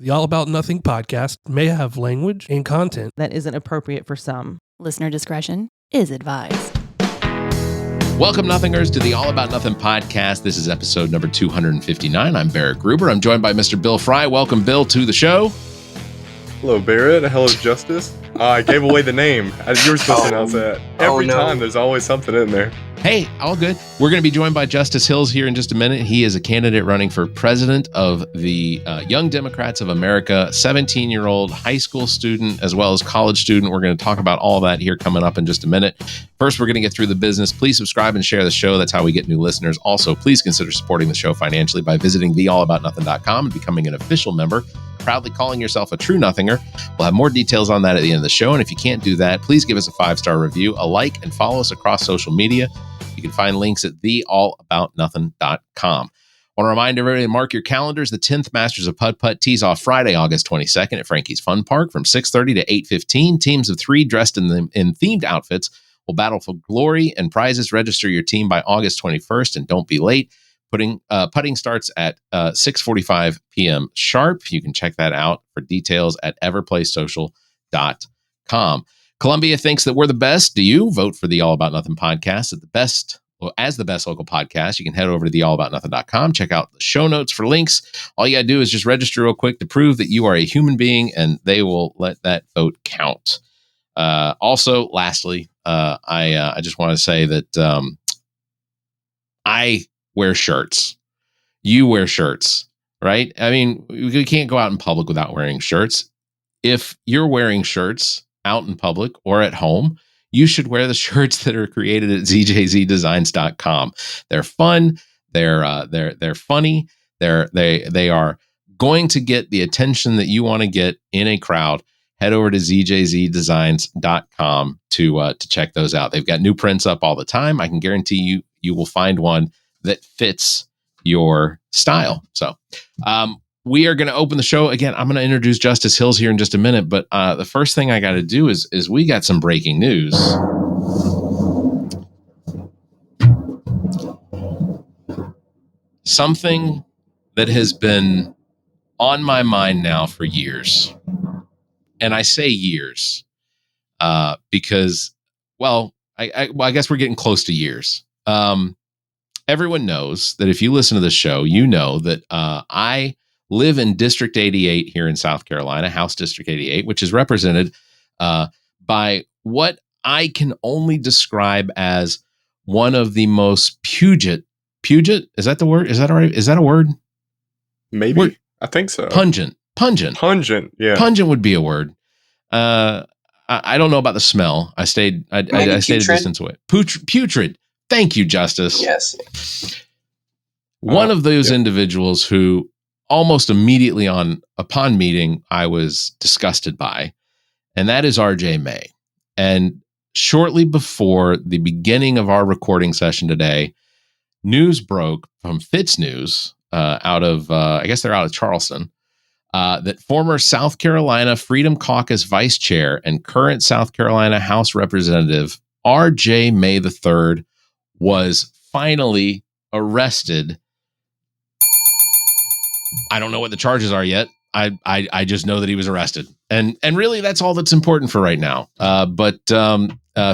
The All About Nothing podcast may have language and content that isn't appropriate for some. Listener discretion is advised. Welcome, Nothingers, to the All About Nothing podcast. This is episode number 259. I'm Barrett Gruber. I'm joined by Mr. Bill Fry. Welcome, Bill, to the show. Hello, Barrett. Hello, Justice. I gave away the name. You were supposed to announce that. Every time, there's always something in there. Hey, all good. We're going to be joined by Justice Hills here in just a minute. He is a candidate running for president of the Young Democrats of America, 17-year-old high school student as well as college student. We're going to talk about all that here coming up in just a minute. First, we're going to get through the business. Please subscribe and share the show. That's how we get new listeners. Also, please consider supporting the show financially by visiting theallaboutnothing.com and becoming an official member, proudly calling yourself a true nothinger. We'll have more details on that at the end of the show. And if you can't do that, please give us a 5-star review, a like, and follow us across social media. You can find links at theallaboutnothing.com. I want to remind everybody to mark your calendars. The 10th Masters of Putt-Putt tees off Friday, August 22nd at Frankie's Fun Park from 6:30 to 8:15. Teams of 3 dressed in themed outfits will battle for glory and prizes. Register your team by August 21st and don't be late. Putting starts at 6:45 p.m. sharp. You can check that out for details at everplaysocial.com. Columbia thinks that we're the best. Do you? Vote for the All About Nothing podcast as the best local podcast. You can head over to theallaboutnothing.com. Check out the show notes for links. All you got to do is just register real quick to prove that you are a human being, and they will let that vote count. Also, lastly, I just want to say that I wear shirts. You wear shirts, right? I mean, we can't go out in public without wearing shirts. If you're wearing shirts out in public or at home, you should wear the shirts that are created at zjzdesigns.com. They're fun. They're funny. They are going to get the attention that you want to get in a crowd. Head over to zjzdesigns.com to check those out. They've got new prints up all the time. I can guarantee you will find one that fits your style. So, we are going to open the show. Again, I'm going to introduce Justice Hills here in just a minute, but the first thing I got to do is we got some breaking news. Something that has been on my mind now for years. And I say years because, I guess we're getting close to years. Everyone knows that if you listen to the show, you know that I live in District 88 here in South Carolina, House District 88, which is represented by what I can only describe as one of the most Puget? Is that the word? Is that all right? Is that a word? Maybe. I think so. Pungent. Yeah. Pungent would be a word. I don't know about the smell. I stayed a distance away. Putrid. Thank you, Justice. Yes. One of those individuals who almost immediately upon meeting, I was disgusted by, and that is RJ May. And shortly before the beginning of our recording session today, news broke from Fitz News out of, I guess they're out of Charleston, that former South Carolina Freedom Caucus Vice Chair and current South Carolina House Representative RJ May III was finally arrested. I don't know what the charges are yet. I just know that he was arrested. And really, that's all that's important for right now. But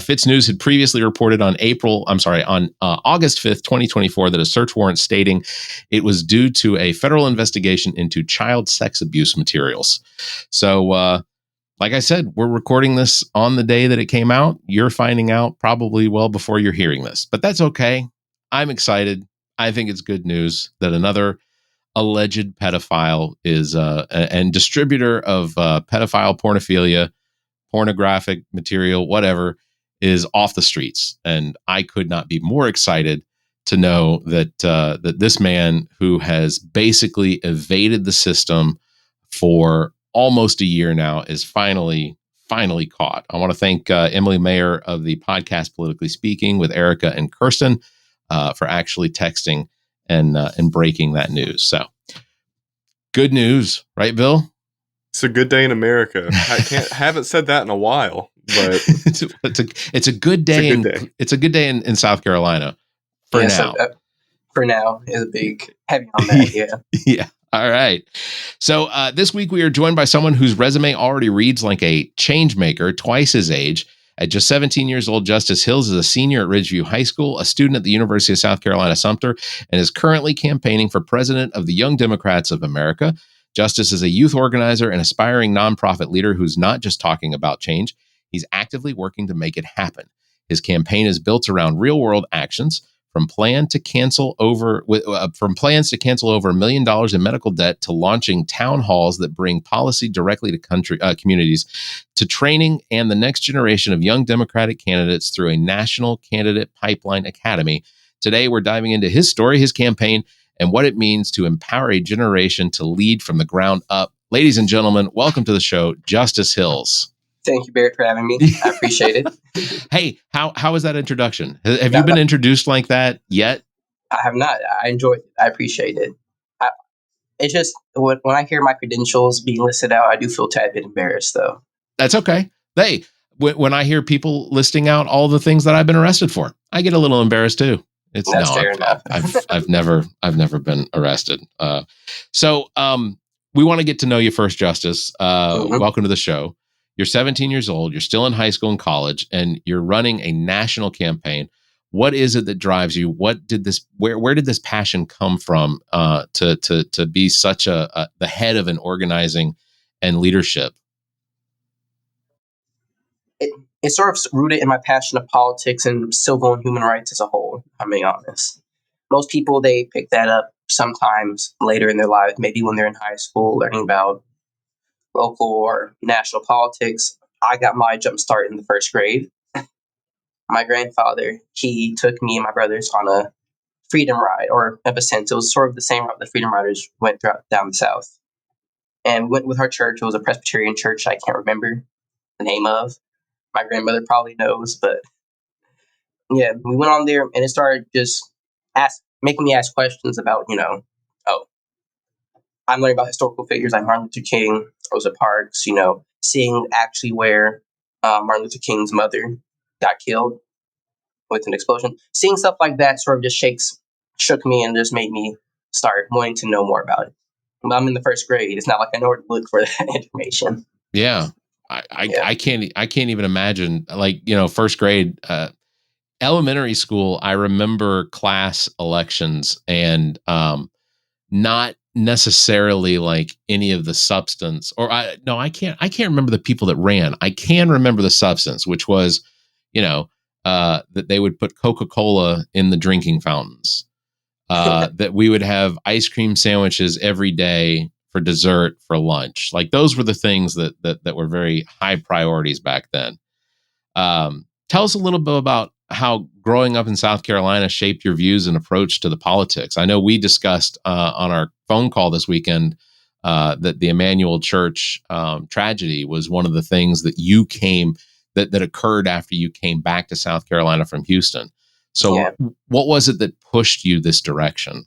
Fitz News had previously reported on August 5th, 2024, that a search warrant stating it was due to a federal investigation into child sex abuse materials. So, like I said, we're recording this on the day that it came out. You're finding out probably well before you're hearing this, but that's okay. I'm excited. I think it's good news that another alleged pedophile is and distributor of pedophile pornographic material, whatever, is off the streets. And I could not be more excited to know that that this man, who has basically evaded the system for almost a year now, is finally caught. I want to thank Emily Mayer of the podcast Politically Speaking with Erica and Kirsten for actually texting and breaking that news. So good news, right, Bill? It's a good day in America. I haven't said that in a while, but it's a good day. It's a good day in South Carolina for now. For now is a big heavy on that. Yeah. Yeah. All right. So this week we are joined by someone whose resume already reads like a change maker, twice his age. At just 17 years old, Justice Hills is a senior at Ridgeview High School, a student at the University of South Carolina, Sumter, and is currently campaigning for president of the Young Democrats of America. Justice is a youth organizer and aspiring nonprofit leader who's not just talking about change, he's actively working to make it happen. His campaign is built around real-world actions, from plans to cancel over $1 million in medical debt to launching town halls that bring policy directly to communities, to training and the next generation of young Democratic candidates through a national candidate pipeline academy. Today, we're diving into his story, his campaign, and what it means to empower a generation to lead from the ground up. Ladies and gentlemen, welcome to the show, Justice Hills. Thank you, Barrett, for having me. I appreciate it. Hey, how was that introduction? Have No, you been introduced like that yet? I have not. I enjoyed it. I appreciate it. It's just when I hear my credentials being listed out, I do feel a tad bit embarrassed, though. That's okay. When I hear people listing out all the things that I've been arrested for, I get a little embarrassed too. That's fair enough. I've never been arrested. So we want to get to know you first, Justice. Welcome to the show. You're 17 years old. You're still in high school and college, and you're running a national campaign. What is it that drives you? Where did this passion come from to be such the head of an organizing and leadership? It's sort of rooted in my passion of politics and civil and human rights as a whole, if I'm being honest. Most people, they pick that up sometimes later in their lives, maybe when they're in high school, learning about local or national politics. I got my jump start in the first grade. My grandfather, he took me and my brothers on a freedom ride, or of a sense, it was sort of the same route the Freedom Riders went down the South. And we went with our church. It was a Presbyterian church I can't remember the name of. My grandmother probably knows, but yeah, we went on there and it started just making me ask questions about, I'm learning about historical figures like Martin Luther King, Rosa Parks, seeing actually where Martin Luther King's mother got killed with an explosion. Seeing stuff like that sort of just shook me and just made me start wanting to know more about it. But I'm in the first grade. It's not like I know where to look for that information. Yeah. I can't even imagine, first grade, elementary school. I remember class elections and not necessarily like any of the substance, I can't remember the people that ran. I can remember the substance, which was, that they would put Coca-Cola in the drinking fountains, that we would have ice cream sandwiches every day for dessert for lunch. Like those were the things that were very high priorities back then. Tell us a little bit about how growing up in South Carolina shaped your views and approach to the politics. I know we discussed on our phone call this weekend that the Emmanuel Church tragedy was one of the things that that occurred after you came back to South Carolina from Houston. So yeah. What was it that pushed you this direction?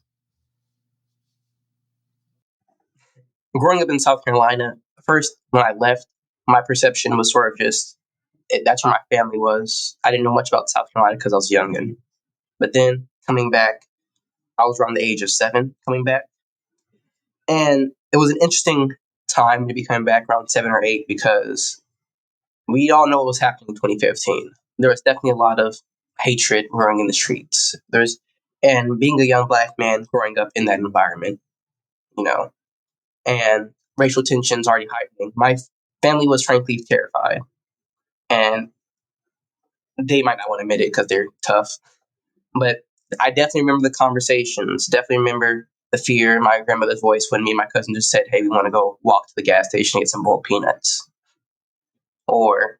Growing up in South Carolina, first, when I left, my perception was sort of just, that's where my family was. I didn't know much about South Carolina because I was young. But then coming back, I was around the age of 7 coming back. And it was an interesting time to be coming back around 7 or 8 because we all know what was happening in 2015. There was definitely a lot of hatred growing in the streets. And being a young Black man growing up in that environment, and racial tensions already heightening. My family was frankly terrified. And they might not want to admit it because they're tough. But I definitely remember the conversations, definitely remember the fear in my grandmother's voice when me and my cousin just said, hey, we want to go walk to the gas station and get some boiled peanuts. Or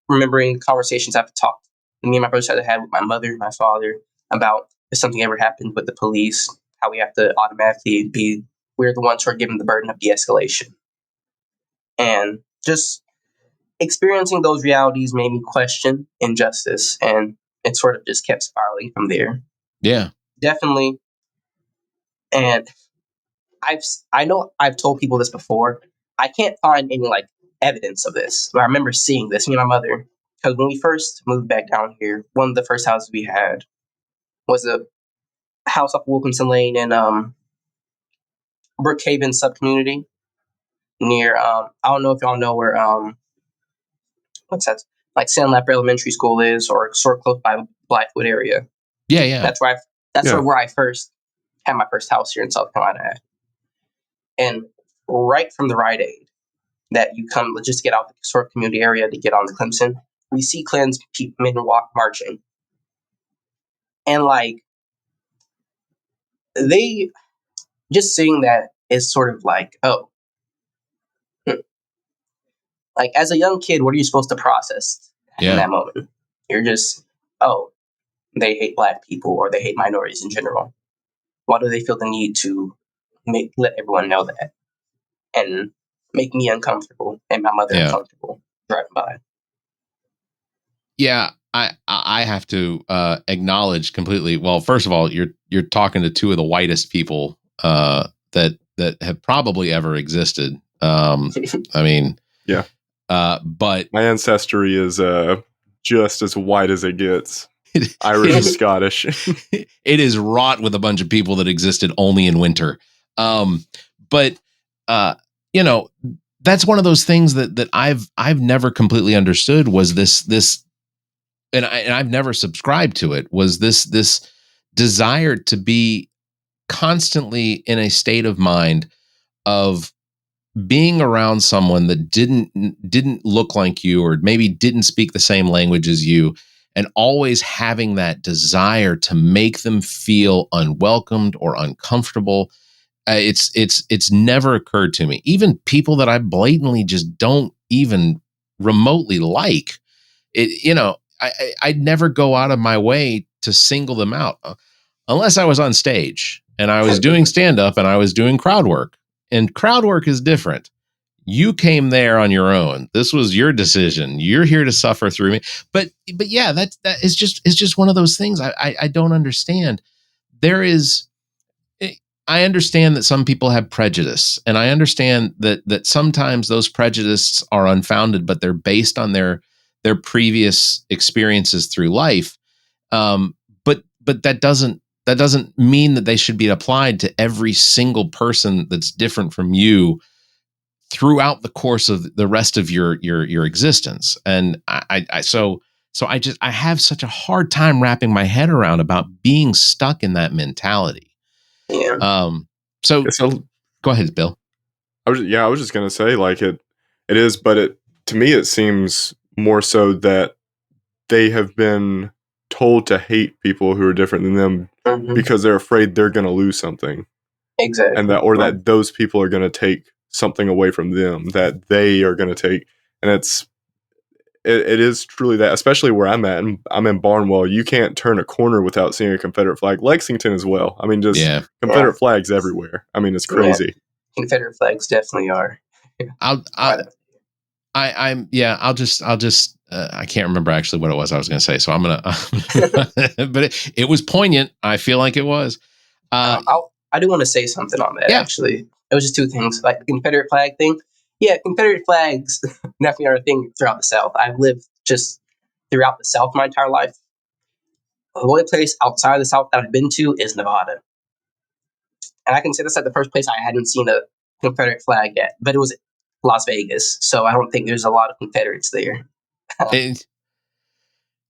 remembering conversations I've talked, me and my brothers had with my mother, my father, about if something ever happened with the police, how we have to automatically we're the ones who are given the burden of de-escalation. And just experiencing those realities made me question injustice, and it sort of just kept spiraling from there. Yeah, definitely. And I know I've told people this before. I can't find any evidence of this. But I remember seeing this, me and my mother, because when we first moved back down here, one of the first houses we had was a house off Wilkinson Lane in Brookhaven sub-community near, I don't know if y'all know where, what's that, like Sandlap Elementary School is, or sort of close by Blackwood area. Yeah. That's where Yeah. where I first had my first house here in South Carolina at. And right from the Rite Aid that you come, just get out the sort of community area to get on the Clemson, we see Klansmen walk marching. And like, they, just seeing that is sort of like, oh, like as a young kid, what are you supposed to process in that moment? You're just, oh, they hate Black people or they hate minorities in general. Why do they feel the need to let everyone know that and make me uncomfortable and my mother uncomfortable driving by? Yeah, I have to acknowledge completely. Well, first of all, you're talking to two of the whitest people that have probably ever existed. I mean, yeah. But my ancestry is just as white as it gets. Irish and Scottish. It is wrought with a bunch of people that existed only in winter. But you know, that's one of those things that I've never completely understood was this, and I've never subscribed to it, was this desire to be constantly in a state of mind of being around someone that didn't look like you, or maybe didn't speak the same language as you, and always having that desire to make them feel unwelcomed or uncomfortable. It's never occurred to me. Even people that I blatantly just don't even remotely like it. You know, I'd never go out of my way to single them out unless I was on stage and I was doing stand up and I was doing crowd work. And crowd work is different. You came there on your own. This was your decision. You're here to suffer through me. But yeah, that is just one of those things I don't understand. I understand that some people have prejudice, and I understand that sometimes those prejudices are unfounded, but they're based on their previous experiences through life. But that doesn't mean that they should be applied to every single person that's different from you throughout the course of the rest of your existence. And so I have such a hard time wrapping my head around about being stuck in that mentality. Yeah. So go ahead, Bill. I was just gonna say, like, it is, but to me it seems more so that they have been told to hate people who are different than them because they're afraid they're gonna lose something. Exactly. And that those people are gonna take something away from them that they are gonna take. And it is truly that, especially where I'm at. I'm in Barnwell. You can't turn a corner without seeing a Confederate flag. Lexington as well. I mean, just Confederate flags everywhere. I mean, it's crazy. Yeah. Confederate flags definitely are. I'll just I can't remember actually what it was I was going to say, so I'm gonna. But it was poignant. I feel like it was. I do want to say something on that. Yeah. Actually, it was just two things, like the Confederate flag thing. Yeah, Confederate flags definitely are a thing throughout the South. I've lived just throughout the South my entire life. The only place outside of the South that I've been to is Nevada. And I can say that's like the first place I hadn't seen a Confederate flag yet, but it was Las Vegas. So I don't think there's a lot of Confederates there.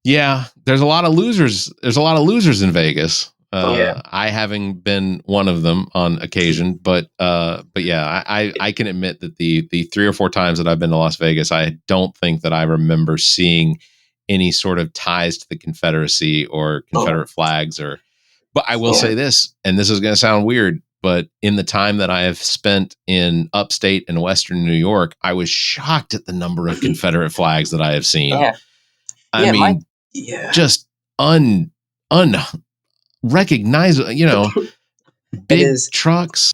Yeah, there's a lot of losers. There's a lot of losers in Vegas. I having been one of them on occasion, but yeah, I can admit that the 3 or 4 times that I've been to Las Vegas, I don't think that I remember seeing any sort of ties to the Confederacy or Confederate flags. But I will say this, and this is going to sound weird, but in the time that I have spent in upstate and Western New York, I was shocked at the number of Confederate flags that I have seen. Yeah. I mean, just unrecognizable, big trucks.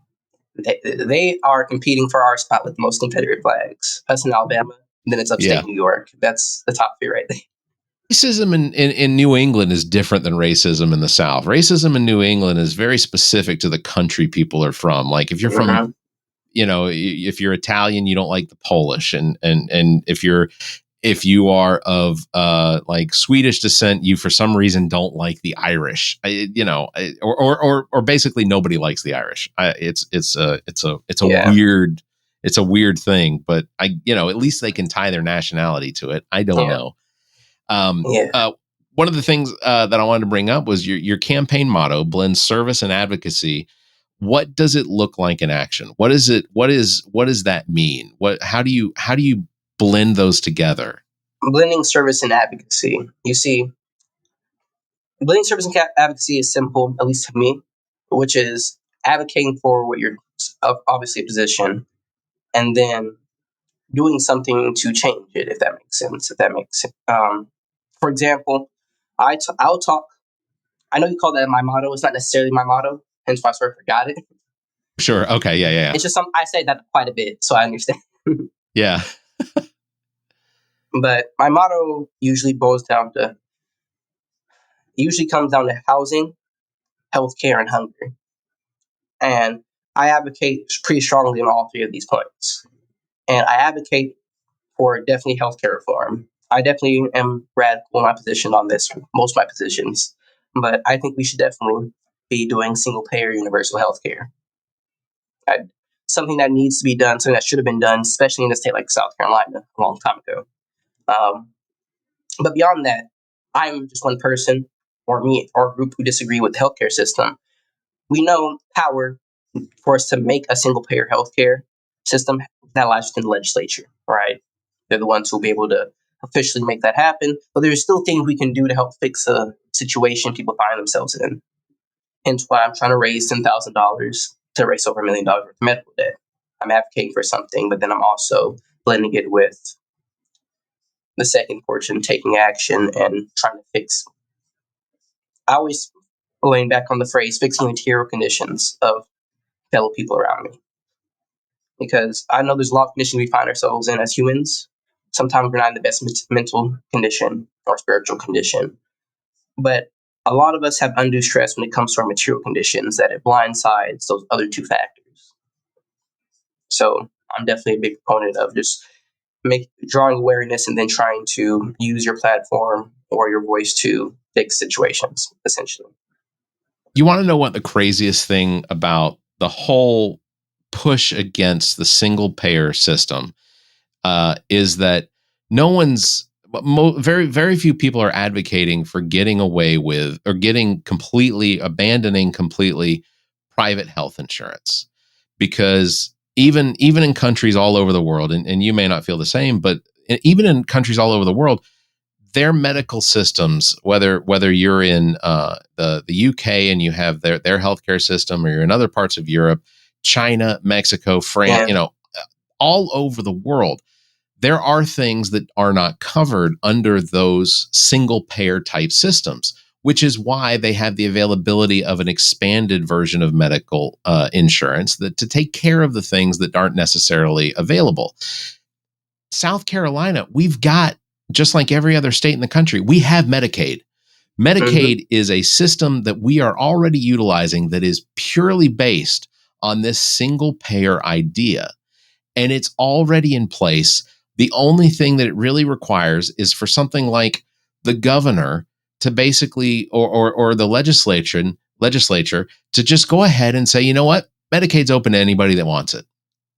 They are competing for our spot with the most Confederate flags. Us in Alabama, and then it's upstate New York. That's the top 3 right there. Racism in New England is different than racism in the South. Racism in New England is very specific to the country people are from. Like if you're from, if you're Italian, you don't like the Polish, and if you're if you are of like Swedish descent, you for some reason don't like the Irish, or basically nobody likes the Irish. It's a Yeah. weird thing, but at least they can tie their nationality to it. I don't Yeah. know. Yeah. One of the things that I wanted to bring up was your campaign motto blends service and advocacy. What does it look like in action? What is it? What does that mean? How do you blend those together? Blending service and advocacy. You see, blending service and advocacy is simple, at least to me, which is advocating for what you're obviously a position, and then doing something to change it, if that makes sense. For example, I'll talk. I know you call that my motto. It's not necessarily my motto, hence why I sort of forgot it. Sure. Okay. Yeah. It's just something I say that quite a bit, so I understand. Yeah. But my motto usually comes down to housing, healthcare, and hunger. And I advocate pretty strongly on all three of these points. And I advocate for definitely healthcare reform. I definitely am radical in my position on this, most of my positions. But I think we should definitely be doing single payer universal healthcare. Something that needs to be done, something that should have been done, especially in a state like South Carolina a long time ago. But beyond that, I'm just one person, or me, or a group who disagree with the healthcare system. We know power for us to make a single payer healthcare system that lies within the legislature, right? They're the ones who will be able to officially make that happen. But there's still things we can do to help fix a situation people find themselves in. Hence why I'm trying to raise $10,000 to erase over $1 million worth of medical debt. I'm advocating for something, but then I'm also blending it with the second portion, taking action and trying to fix. I always lean back on the phrase fixing the material conditions of fellow people around me. Because I know there's a lot of conditions we find ourselves in as humans. Sometimes we're not in the best mental condition or spiritual condition. But a lot of us have undue stress when it comes to our material conditions that it blindsides those other two factors. So I'm definitely a big proponent of just drawing awareness and then trying to use your platform or your voice to fix situations, essentially. You want to know what the craziest thing about the whole push against the single payer system is that very, very few people are advocating for getting away with or abandoning completely private health insurance. Because even in countries all over the world, and you may not feel the same, but even in countries all over the world, their medical systems, whether you're in the UK and you have their healthcare system, or you're in other parts of Europe, China, Mexico, France, all over the world, there are things that are not covered under those single payer type systems, which is why they have the availability of an expanded version of medical insurance to take care of the things that aren't necessarily available. South Carolina, we've got, just like every other state in the country, we have Medicaid. Medicaid is a system that we are already utilizing that is purely based on this single payer idea. And it's already in place. The only thing that it really requires is for something like the governor to basically, or the legislature to just go ahead and say, you know what, Medicaid's open to anybody that wants it.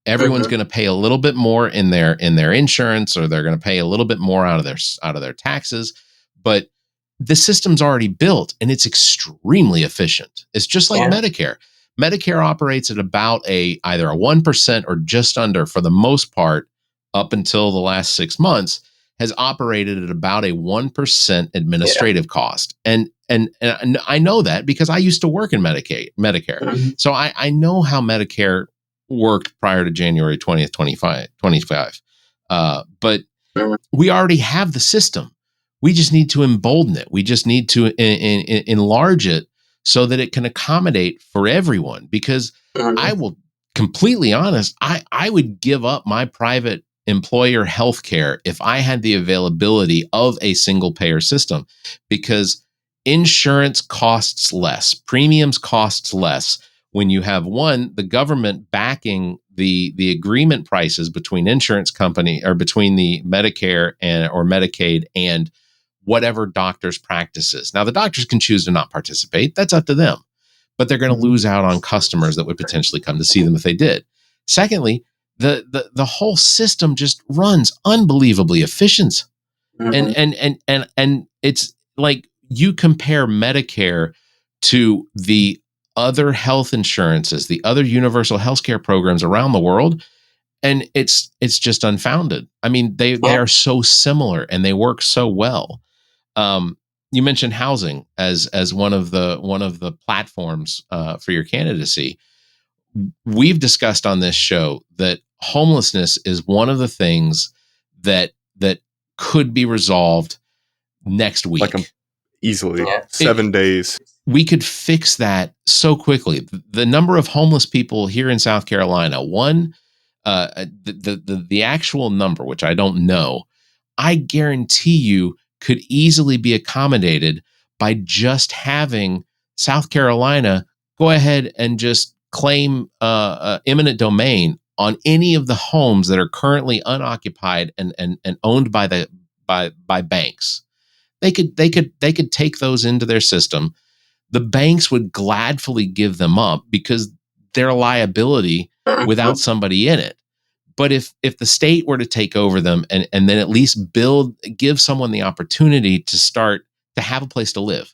Everyone's going to pay a little bit more in their insurance, or they're going to pay a little bit more out of their taxes. But the system's already built and it's extremely efficient. It's just like Medicare. Medicare operates at about either a 1% or just under, for the most part, up until the last 6 months, has operated at about a 1% administrative cost. And I know that because I used to work in Medicare. So I know how Medicare worked prior to January 20th, 2025. But we already have the system. We just need to embolden it. We just need to enlarge it so that it can accommodate for everyone. Because I will completely honest, I would give up my private employer health care if I had the availability of a single payer system, because insurance costs less, premiums costs less when you have the government backing the agreement prices between insurance company or between the Medicare or Medicaid and whatever doctor's practices. Now, the doctors can choose to not participate. That's up to them. But they're going to lose out on customers that would potentially come to see them if they did. Secondly, the whole system just runs unbelievably efficient. And it's like you compare Medicare to the other health insurances, the other universal healthcare programs around the world, and it's just unfounded. I mean, they are so similar and they work so well. You mentioned housing as one of the platforms for your candidacy. We've discussed on this show that homelessness is one of the things that could be resolved next week. Like easily 7 days. We could fix that so quickly. The number of homeless people here in South Carolina, the actual number, which I don't know, I guarantee you could easily be accommodated by just having South Carolina go ahead and just claim eminent domain on any of the homes that are currently unoccupied and owned by banks. They could take those into their system. The banks would gladfully give them up because they're a liability without somebody in it. But if the state were to take over them and then at least give someone the opportunity to start to have a place to live,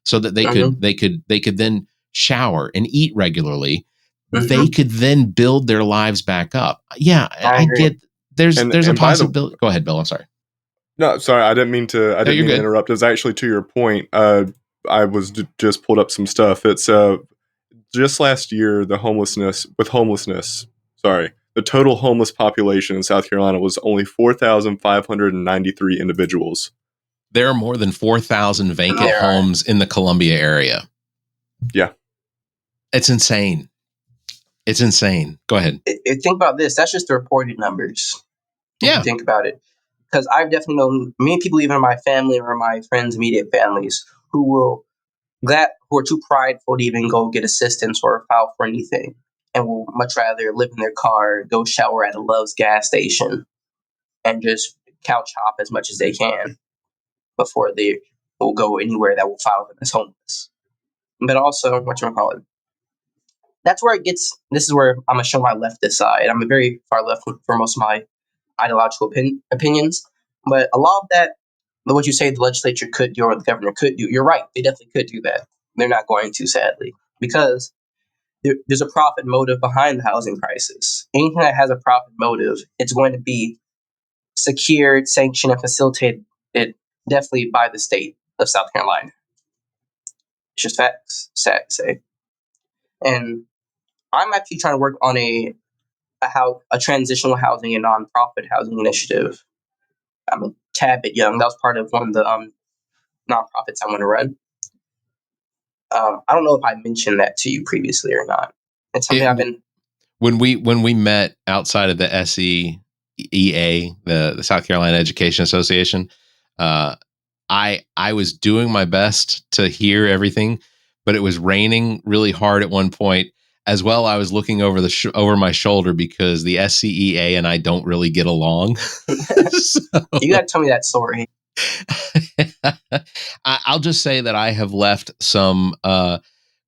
so that they could then shower and eat regularly, they could then build their lives back up. Yeah, I get there's a possibility. Go ahead, Bill. I'm sorry. No, sorry, I didn't mean to interrupt. It was actually to your point. I was just pulled up some stuff. It's just last year the total homeless population in South Carolina was only 4,593 individuals. There are more than 4,000 vacant homes in the Columbia area. Yeah. It's insane. It's insane. Go ahead. Think about this. That's just the reported numbers. Yeah. Think about it. Because I've definitely known many people, even in my family or my friends' immediate families, who are too prideful to even go get assistance or file for anything, and will much rather live in their car, go shower at a Love's gas station, and just couch hop as much as they can before they will go anywhere that will file them as homeless. But also, that's where it gets. This is where I'm gonna show my leftist side. I'm a very far left for most of my ideological opinions, but a lot of that, what you say the legislature could do or the governor could do, you're right. They definitely could do that. They're not going to, sadly, because there's a profit motive behind the housing crisis. Anything that has a profit motive, it's going to be secured, sanctioned, and facilitated definitely by the state of South Carolina. It's just facts, sad to say. And I'm actually trying to work on a transitional housing and nonprofit housing initiative. I'm a tad bit young. That was part of one of the nonprofits I want to run. I don't know if I mentioned that to you previously or not. It's something I've been. When we met outside of the SEEA, the South Carolina Education Association, I was doing my best to hear everything, but it was raining really hard at one point. As well, I was looking over over my shoulder because the SCEA and I don't really get along. So, you got to tell me that story. I'll just say that I have left some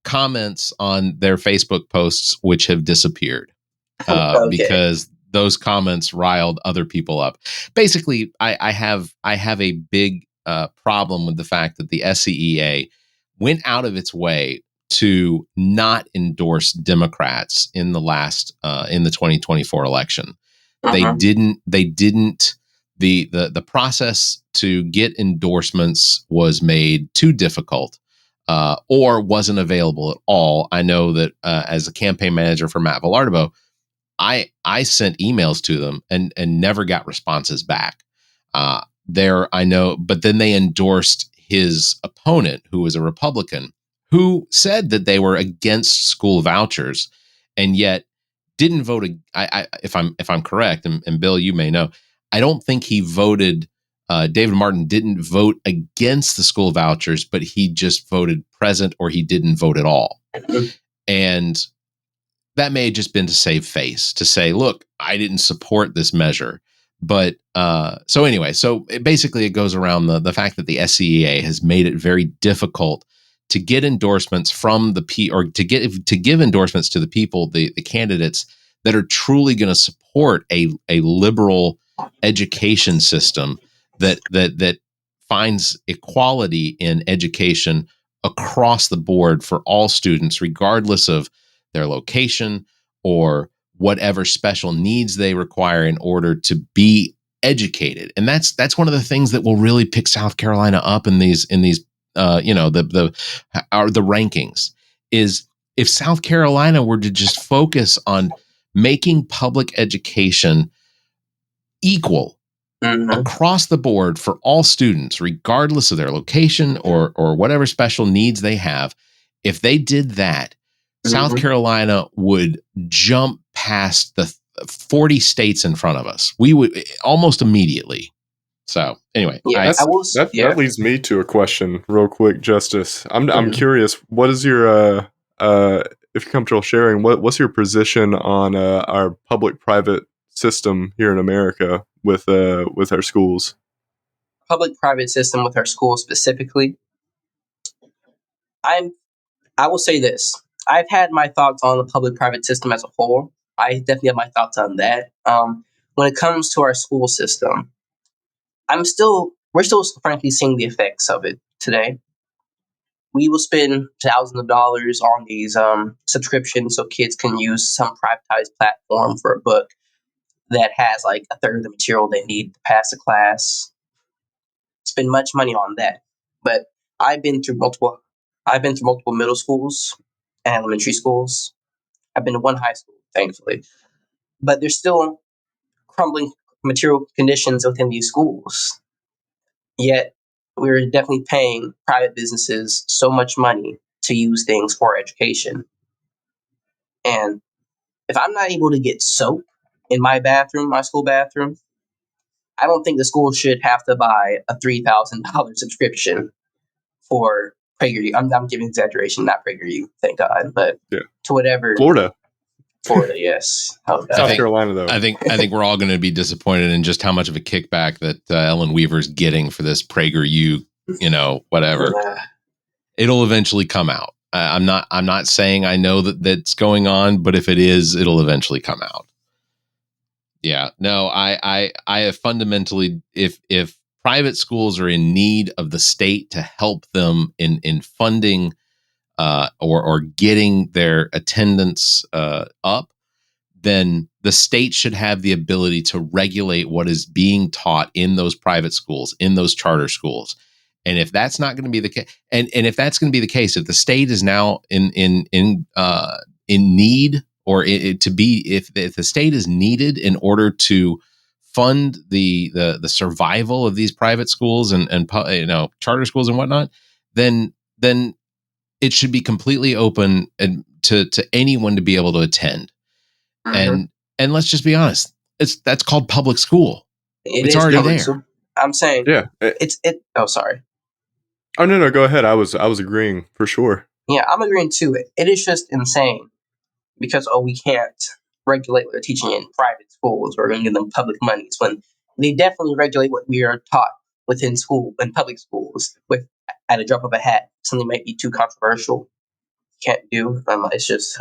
comments on their Facebook posts which have disappeared because those comments riled other people up. Basically, I have a big problem with the fact that the SCEA went out of its way to not endorse Democrats in the last in the 2024 election. They didn't. The process to get endorsements was made too difficult or wasn't available at all. I know that as a campaign manager for Matt Villardo, I sent emails to them and never got responses back. I know, but then they endorsed his opponent, who was a Republican, who said that they were against school vouchers, and yet didn't vote. If I'm correct, and Bill, you may know, I don't think he voted. David Martin didn't vote against the school vouchers, but he just voted present, or he didn't vote at all. And that may have just been to save face, to say, look, I didn't support this measure. But so anyway, basically it goes around the fact that the SCEA has made it very difficult to get endorsements from or to give endorsements to the people, the candidates that are truly going to support a liberal education system that finds equality in education across the board for all students, regardless of their location or whatever special needs they require in order to be educated. And that's one of the things that will really pick South Carolina up in these the rankings, is if South Carolina were to just focus on making public education equal across the board for all students, regardless of their location or whatever special needs they have. If they did that, South Carolina would jump past the 40 states in front of us. We would almost immediately. So anyway, that leads me to a question real quick, Justice. I'm curious, what is your if you're comfortable sharing, what's your position on our public-private system here in America with our schools? Public-private system with our schools specifically. I will say this. I've had my thoughts on the public-private system as a whole. I definitely have my thoughts on that. When it comes to our school system, we're still frankly seeing the effects of it today. We will spend thousands of dollars on these subscriptions so kids can use some privatized platform for a book that has like a third of the material they need to pass the class. Spend much money on that. But I've been through multiple middle schools and elementary schools. I've been to one high school, thankfully. But there's still crumbling material conditions within these schools. Yet we're definitely paying private businesses so much money to use things for education. And if I'm not able to get soap in my bathroom, my school bathroom, I don't think the school should have to buy a $3,000 subscription for PragerU. I'm giving exaggeration, not PragerU, thank God, but to whatever. Florida, yes. South Carolina, though. I think we're all going to be disappointed in just how much of a kickback that Ellen Weaver's getting for this PragerU, whatever. It'll eventually come out. I'm not saying I know that's going on, but if it is, it'll eventually come out. Yeah, no, I have fundamentally, if private schools are in need of the state to help them in funding or getting their attendance up, then the state should have the ability to regulate what is being taught in those private schools, in those charter schools. And if that's not going to be the case, and if that's going to be the case, if the state is now in need, or if the state is needed in order to fund the survival of these private schools and charter schools and whatnot, then it should be completely open to anyone to be able to attend. And let's just be honest, that's called public school. It's already there. School. I'm saying, Oh, sorry. Oh no, go ahead. I was agreeing for sure. Yeah, I'm agreeing too. It is just insane because we can't regulate what they're teaching in private schools. We're going to give them public monies when they definitely regulate what we are taught within school and public schools with at a drop of a hat. Something might be too controversial. Can't do. It's just.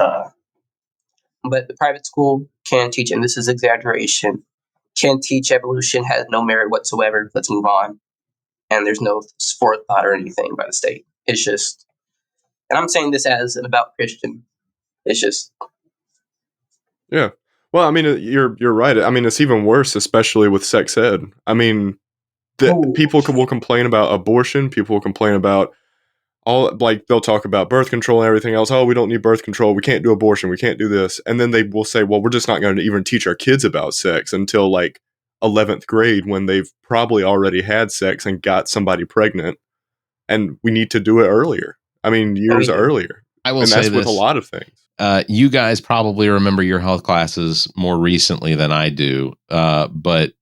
But the private school can teach, and this is exaggeration, can teach evolution, has no merit whatsoever. Let's move on. And there's no forethought or anything by the state. It's just, and I'm saying this as an about Christian. It's just. Yeah. Well, I mean, you're right. I mean, it's even worse, especially with sex ed. I mean, people will complain about abortion. People will complain about they'll talk about birth control and everything else. Oh, we don't need birth control. We can't do abortion. We can't do this. And then they will say, well, we're just not going to even teach our kids about sex until 11th grade, when they've probably already had sex and got somebody pregnant. And we need to do it earlier. I mean, years earlier. I will and say that's this. with a lot of things. You guys probably remember your health classes more recently than I do. But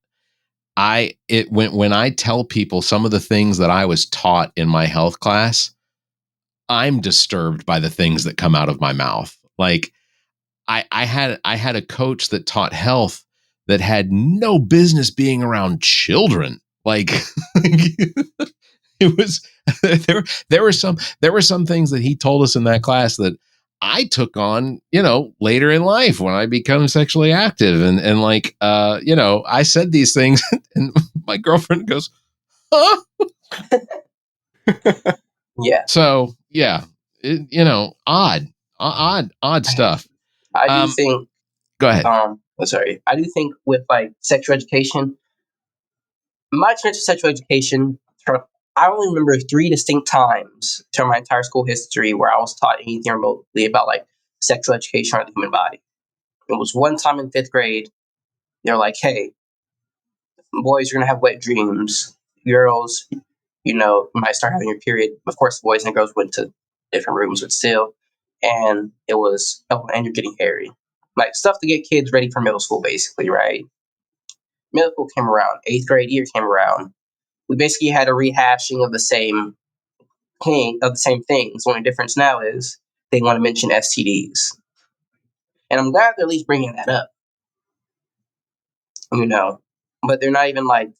when I tell people some of the things that I was taught in my health class, I'm disturbed by the things that come out of my mouth. Like, I had a coach that taught health that had no business being around children. Like it was there were some things that he told us in that class that I took on, later in life when I become sexually active, and like I said these things and my girlfriend goes, huh? Yeah. So yeah, odd stuff. I do think. Go ahead. Sorry. I do think with like sexual education, my experience with sexual education, I only remember 3 distinct times through my entire school history where I was taught anything remotely about like sexual education or the human body. It was one time in 5th grade. They're like, "Hey, boys, you're gonna have wet dreams. Girls, might start having your period." Of course, boys and girls went to different rooms, but still. And it was, oh, and you're getting hairy. Like stuff to get kids ready for middle school, basically, right? Middle school came around, 8th grade year came around. We basically had a rehashing of the same things. The only difference now is they want to mention STDs. And I'm glad they're at least bringing that up, But they're not even like,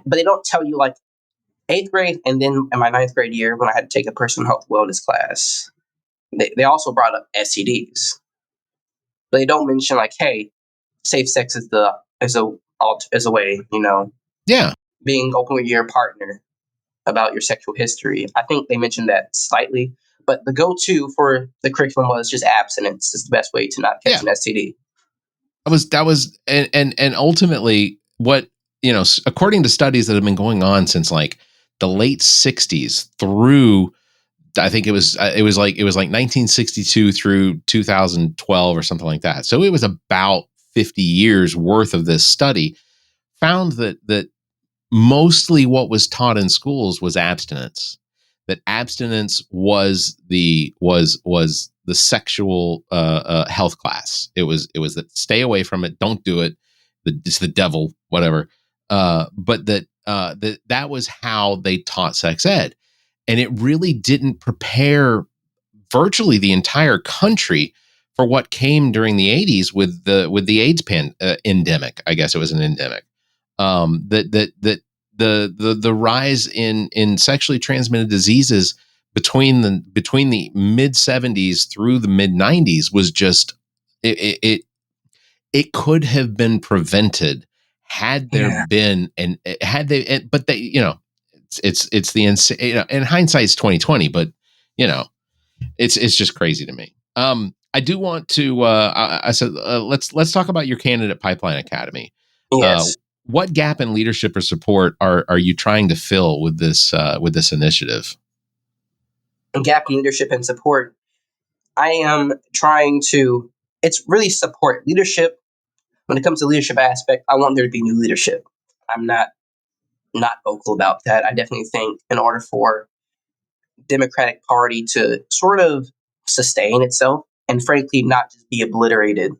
but they don't tell you like 8th grade, and then in my 9th grade year when I had to take a personal health wellness class, they also brought up STDs, but they don't mention like, hey, safe sex is a way, Yeah. being open with your partner about your sexual history. I think they mentioned that slightly, but the go-to for the curriculum was just abstinence is the best way to not catch an STD. That was and ultimately what, according to studies that have been going on since like the late 60s through, I think it was like 1962 through 2012 or something like that. So it was about 50 years worth of this study found that mostly what was taught in schools was abstinence. That abstinence was the sexual health class. It was that stay away from it, don't do it. It's the devil, whatever. But that was how they taught sex ed, and it really didn't prepare virtually the entire country for what came during the 80s with the AIDS endemic. I guess it was an endemic. The rise in sexually transmitted diseases between the mid 70s through the mid 90s was just it could have been prevented had there been but they it's the in hindsight's 2020, but it's just crazy to me. I do want to I said let's talk about your candidate pipeline academy. Yes. What gap in leadership or support are you trying to fill with this initiative? Gap in leadership and support. I am trying to. It's really support leadership. When it comes to leadership aspect, I want there to be new leadership. I'm not vocal about that. I definitely think in order for Democratic Party to sort of sustain itself and frankly not just be obliterated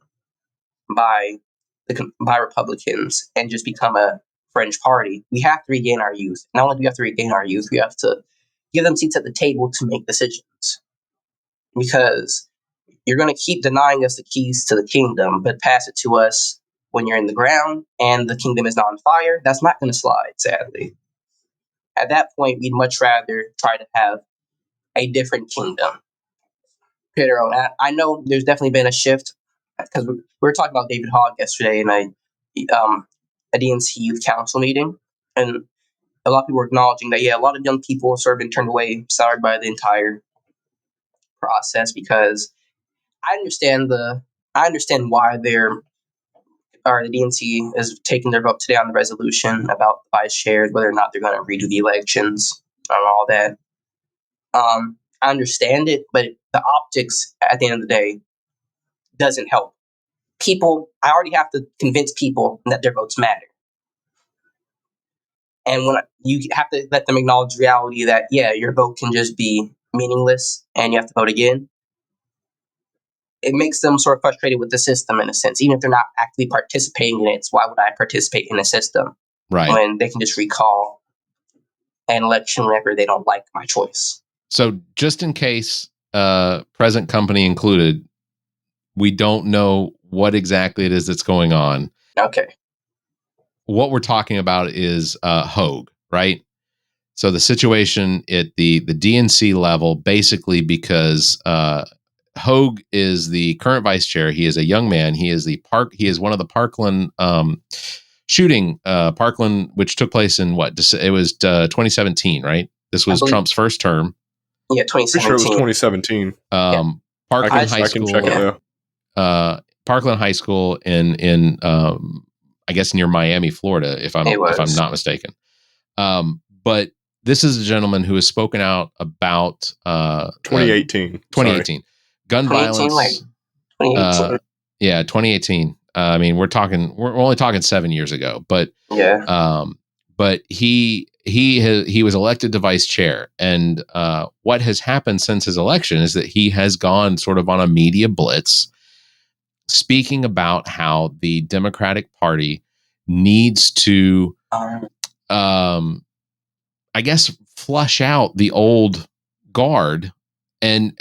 by by Republicans and just become a fringe party, we have to regain our youth. Not only do we have to regain our youth, we have to give them seats at the table to make decisions. Because you're going to keep denying us the keys to the kingdom, but pass it to us when you're in the ground and the kingdom is not on fire. That's not going to slide, sadly. At that point, we'd much rather try to have a different kingdom. Create our own. I know there's definitely been a shift because we were talking about David Hogg yesterday in a DNC Youth Council meeting, and a lot of people were acknowledging that a lot of young people have sort of been turned away, soured by the entire process because I understand why the DNC is taking their vote today on the resolution about vice chairs, whether or not they're going to redo the elections and all that. I understand it, but the optics at the end of the day doesn't help. People, I already have to convince people that their votes matter. And when you have to let them acknowledge reality that, your vote can just be meaningless and you have to vote again, it makes them sort of frustrated with the system in a sense. Even if they're not actively participating in it, why would I participate in a system when they can just recall an election whenever they don't like my choice? So just in case, present company included, We don't know what exactly it is that's going on. Okay. What we're talking about is Hogue, right? So the situation at the DNC level, basically, because Hogue is the current vice chair. He is a young man. He is He is one of the Parkland shooting. Parkland, which took place in what? It was 2017, right? This was Trump's first term. Yeah, Pretty sure it was 2017. 2017. Parkland High I can School. check it though. Parkland High School in I guess near Miami, Florida, if I'm not mistaken. But this is a gentleman who has spoken out about 2018. 2018 gun 2018, violence. like 2018. Yeah, 2018. I mean, we're only talking 7 years ago, but yeah. But he was elected to vice chair, and what has happened since his election is that he has gone sort of on a media blitz, speaking about how the Democratic Party needs to, I guess, flush out the old guard, and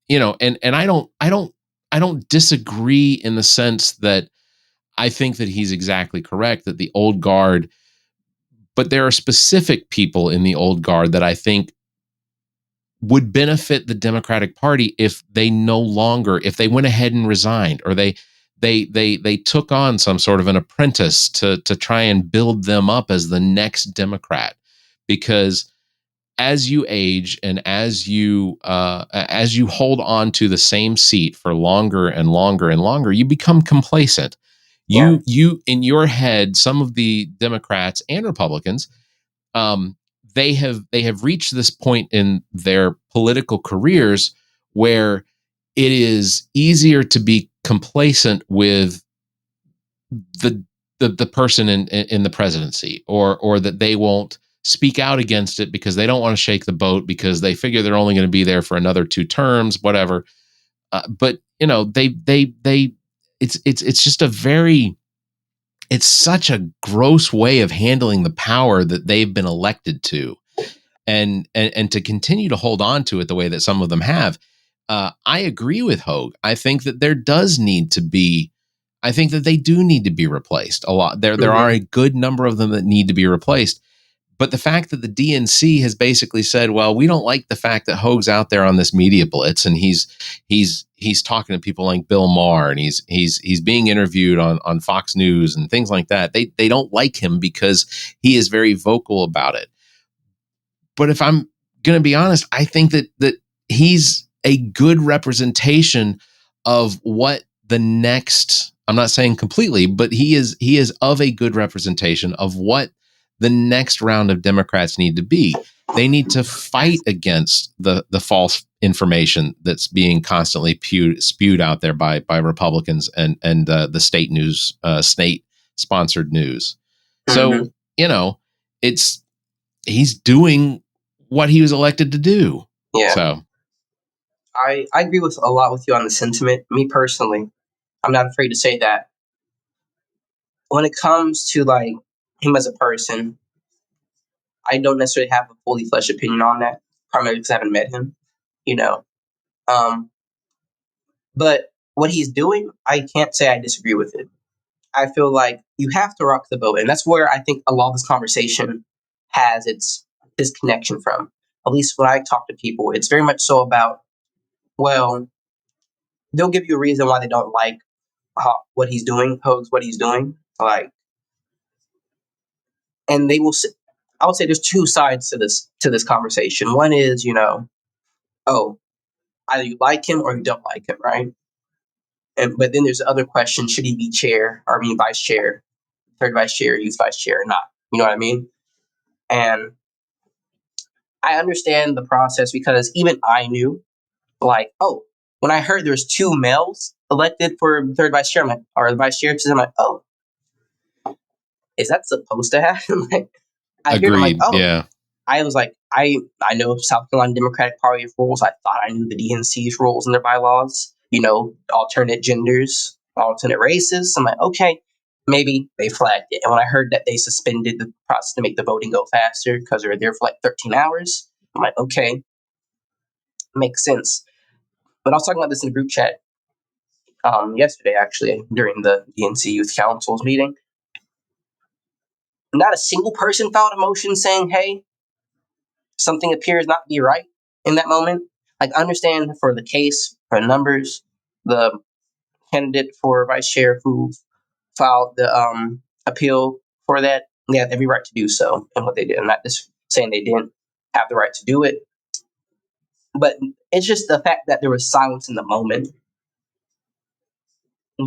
you know, and I don't disagree in the sense that I think that he's exactly correct that the old guard, but there are specific people in the old guard that I think would benefit the Democratic Party if they went ahead and resigned, or they took on some sort of an apprentice to try and build them up as the next Democrat. Because as you age and as you hold on to the same seat for longer and longer and longer, you become complacent. You in your head, some of the Democrats and Republicans, they have reached this point in their political careers where it is easier to be complacent with the person in the presidency, or that they won't speak out against it because they don't want to shake the boat, because they figure they're only going to be there for another 2 terms, whatever. But you know, it's just it's such a gross way of handling the power that they've been elected to, and to continue to hold on to it the way that some of them have. I agree with Hogue. I think that I think that they do need to be replaced a lot. There are a good number of them that need to be replaced. But the fact that the DNC has basically said, well, we don't like the fact that Hogue's out there on this media blitz, and he's talking to people like Bill Maher, and he's being interviewed on Fox News and things like that. They don't like him because he is very vocal about it. But if I'm going to be honest, I think that he's a good representation of what the next, I'm not saying completely, but he is of a good representation of what the next round of Democrats need to be. They need to fight against the false information that's being constantly spewed out there by Republicans and the state news, state sponsored news. So, you know, he's doing what he was elected to do. Yeah. So I agree with a lot with you on the sentiment. Me personally, I'm not afraid to say that when it comes to like him as a person, I don't necessarily have a fully fleshed opinion on that, primarily because I haven't met him, you know. But what he's doing, I can't say I disagree with it. I feel like you have to rock the boat, and that's where I think a lot of this conversation has its disconnection from. At least when I talk to people, it's very much so about, well, they'll give you a reason why they don't like what he's doing, Hogue's what he's doing, like, and they will. I would say there's 2 sides to this conversation. One is, you know, oh, either you like him or you don't like him, right? But then there's the other question: should he be chair, or I mean vice chair, third vice chair, youth vice chair, or not? You know what I mean? And I understand the process because even I knew, like, oh, when I heard there's 2 males elected for third vice chair, or the vice chair, I'm like, oh, is that supposed to happen? Like, I hear, I'm like, agreed. oh, Yeah. I was like, I know South Carolina Democratic Party rules. I thought I knew the DNC's rules and their bylaws. You know, alternate genders, alternate races. I'm like, okay, maybe they flagged it. And when I heard that they suspended the process to make the voting go faster because they were there for like 13 hours, I'm like, okay, makes sense. But I was talking about this in the group chat yesterday, actually, during the DNC Youth Council's meeting. Not a single person filed a motion saying, hey, something appears not to be right in that moment. Like, I understand for the case, for numbers, the candidate for vice chair who filed the appeal for that, they have every right to do so and what they did. I'm not just saying they didn't have the right to do it, but it's just the fact that there was silence in the moment,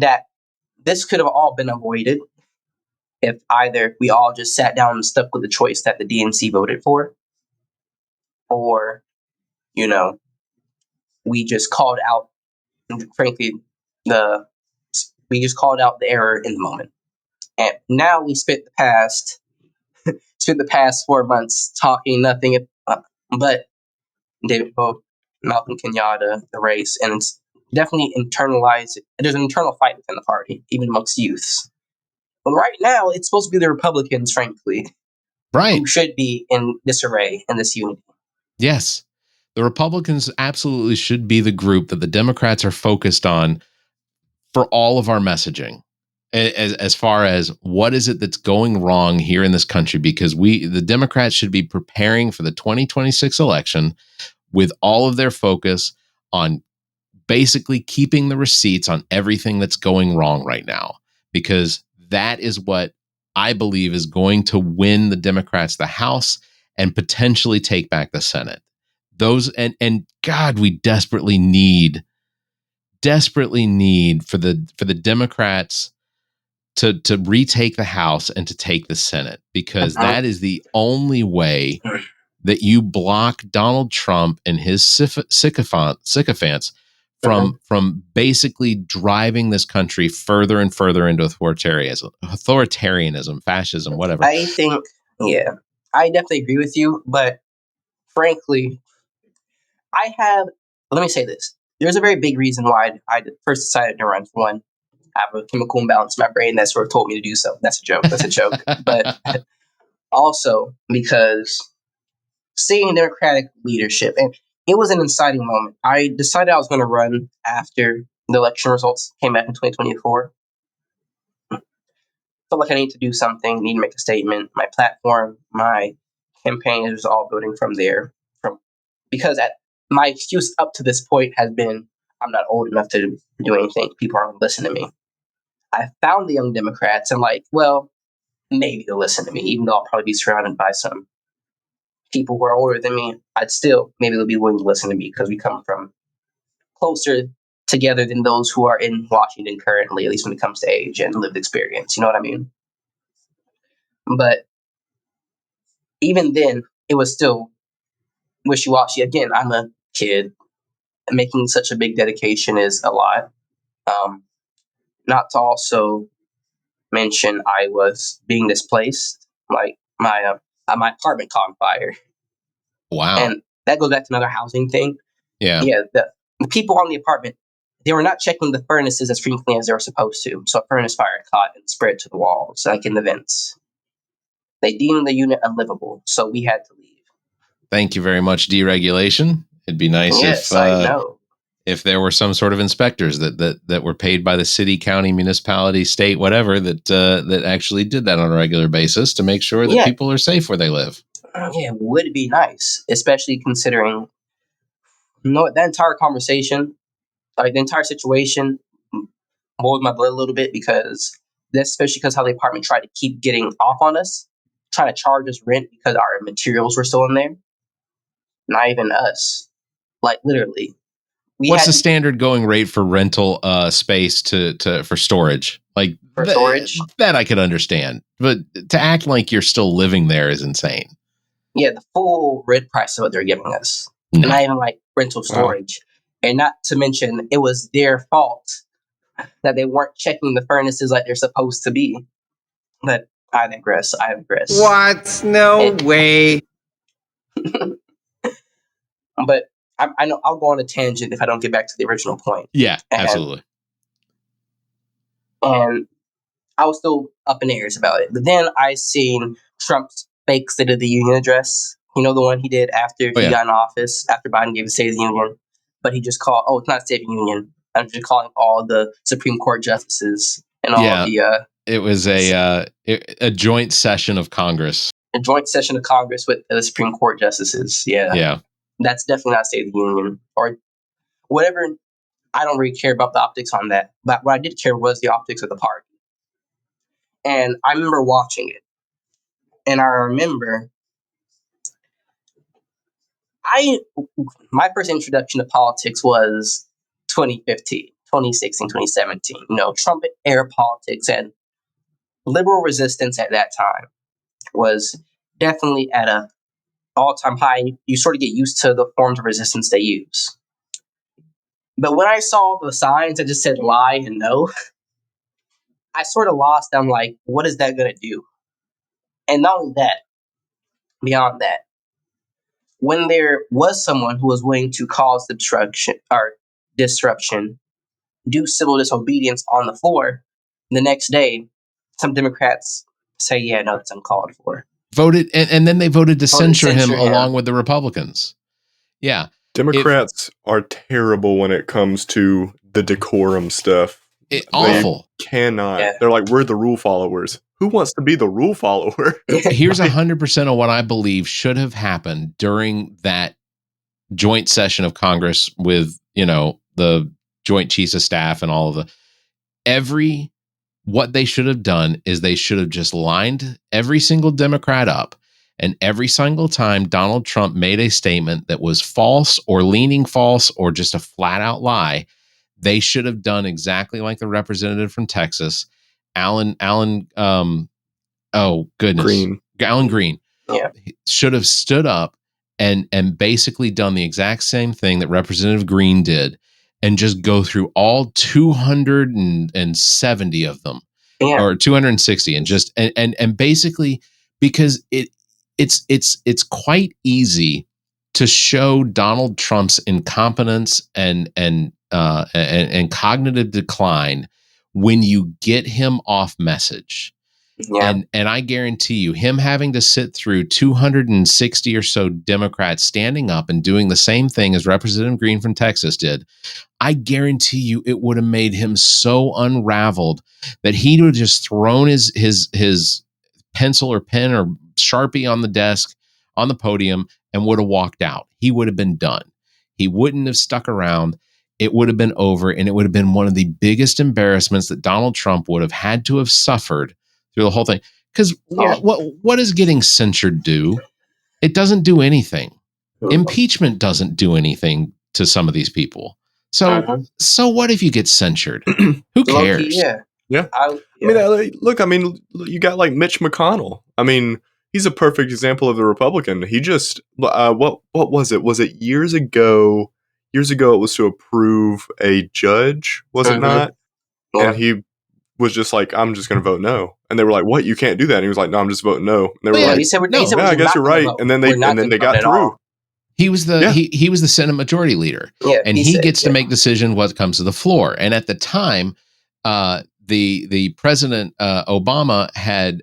that this could have all been avoided if either we all just sat down and stuck with the choice that the DNC voted for, or, you know, we just called out, frankly, the we just called out the error in the moment. And now we spent the past 4 months talking nothing but David Poe, Malcolm Kenyatta, the race, and it's definitely internalized. There's an internal fight within the party, even amongst youths. But right now, it's supposed to be the Republicans, frankly, Right. who should be in disarray and this unity. Yes. The Republicans absolutely should be the group that the Democrats are focused on for all of our messaging. As far as what is it that's going wrong here in this country, because the Democrats should be preparing for the 2026 election with all of their focus on basically keeping the receipts on everything that's going wrong right now, because that is what I believe is going to win the Democrats the House and potentially take back the Senate. Those and God, we desperately need for the Democrats to retake the House and to take the Senate, because that is the only way that you block Donald Trump and his sycophants from basically driving this country further and further into authoritarianism, fascism, whatever. I think, yeah, I definitely agree with you, but frankly, let me say this. There's a very big reason why I first decided to run for one. I have a chemical imbalance in my brain that sort of told me to do so. That's a joke. That's a joke. But also because seeing Democratic leadership, and it was an inciting moment. I decided I was going to run after the election results came out in 2024. Felt like I need to do something, need to make a statement. My platform, my campaign is all building from there. Because my excuse up to this point has been I'm not old enough to do anything. People aren't going to listen to me. I found the Young Democrats and well, maybe they'll listen to me, even though I'll probably be surrounded by some people who are older than me. Maybe they'll be willing to listen to me because we come from closer together than those who are in Washington currently, at least when it comes to age and lived experience. You know what I mean? But even then, it was still wishy-washy. Again, I'm a kid. Making such a big dedication is a lot. Not to also mention I was being displaced. Like my apartment caught on fire. Wow. And that goes back to another housing thing. Yeah. Yeah. The people on the apartment, they were not checking the furnaces as frequently as they were supposed to. So a furnace fire caught and spread to the walls, like in the vents. They deemed the unit unlivable, so we had to leave. Thank you very much, deregulation. It'd be nice I know. if there were some sort of inspectors that were paid by the city, county, municipality, state, whatever, that actually did that on a regular basis to make sure that people are safe where they live. Yeah, it would be nice, especially considering that entire conversation, like the entire situation, boiled my blood a little bit especially because how the apartment tried to keep getting off on us, trying to charge us rent because our materials were still in there. Not even us, like literally. What's the standard going rate for rental space for storage? Like for storage? That I could understand, but to act like you're still living there is insane. Yeah, the full rent price of what they're giving us, No. not even like rental storage, and not to mention it was their fault that they weren't checking the furnaces like they're supposed to be. But I digress. What? No way. But I know I'll go on a tangent if I don't get back to the original point. Yeah, absolutely. And I was still up in airs about it. But then I seen Trump's fake State of the Union address. You know, the one he did after he got in office, after Biden gave the State of the Union. But he just called, it's not State of the Union. I'm just calling all the Supreme Court justices and all the it was a joint session of Congress. a joint session of Congress with the Supreme Court justices. Yeah. That's definitely not State of the Union or whatever. I don't really care about the optics on that, but what I did care was the optics of the party. And I remember watching it, and I remember my first introduction to politics was 2015, 2016, 2017. Trump era politics and liberal resistance at that time was definitely at a all-time high. You sort of get used to the forms of resistance they use. But when I saw the signs that just said lie and no, I sort of lost. I'm like, what is that going to do? And not only that, beyond that, when there was someone who was willing to cause disruption, do civil disobedience on the floor, the next day, some Democrats say, yeah, no, that's uncalled for. Voted, and then they voted to censure him along with the Republicans. Yeah. Democrats are terrible when it comes to the decorum stuff. Awful. They cannot. Yeah. They're like, we're the rule followers. Who wants to be the rule follower? Here's 100% of what I believe should have happened during that joint session of Congress with, the Joint Chiefs of Staff and all of what they should have done is they should have just lined every single Democrat up. And every single time Donald Trump made a statement that was false or leaning false or just a flat out lie, they should have done exactly like the representative from Texas, Alan Green should have stood up and basically done the exact same thing that Representative Green did and just go through all 270 of them or 260 and just and basically, because it's quite easy to show Donald Trump's incompetence and cognitive decline when you get him off message. Yeah. And I guarantee you, him having to sit through 260 or so Democrats standing up and doing the same thing as Representative Green from Texas did, I guarantee you it would have made him so unraveled that he would have just thrown his pencil or pen or Sharpie on the desk on the podium and would have walked out. He would have been done. He wouldn't have stuck around. It would have been over, and it would have been one of the biggest embarrassments that Donald Trump would have had to have suffered through the whole thing. Because what does getting censured do? It doesn't do anything. Impeachment doesn't do anything to some of these people. So so what if you get censured? Who cares? Yeah. I mean, look, you got like Mitch McConnell. I mean, he's a perfect example of the Republican. He just what was it? Was it years ago? Years ago, it was to approve a judge, was it not? Yeah. And he was just like, I'm just going to vote no. And they were like, what? You can't do that. And he was like, no, I'm just voting no. And they were like, he said, no, I guess you're right. And then they got through. He was he was the Senate Majority Leader, and he gets to make decision what comes to the floor. And at the time, the President Obama had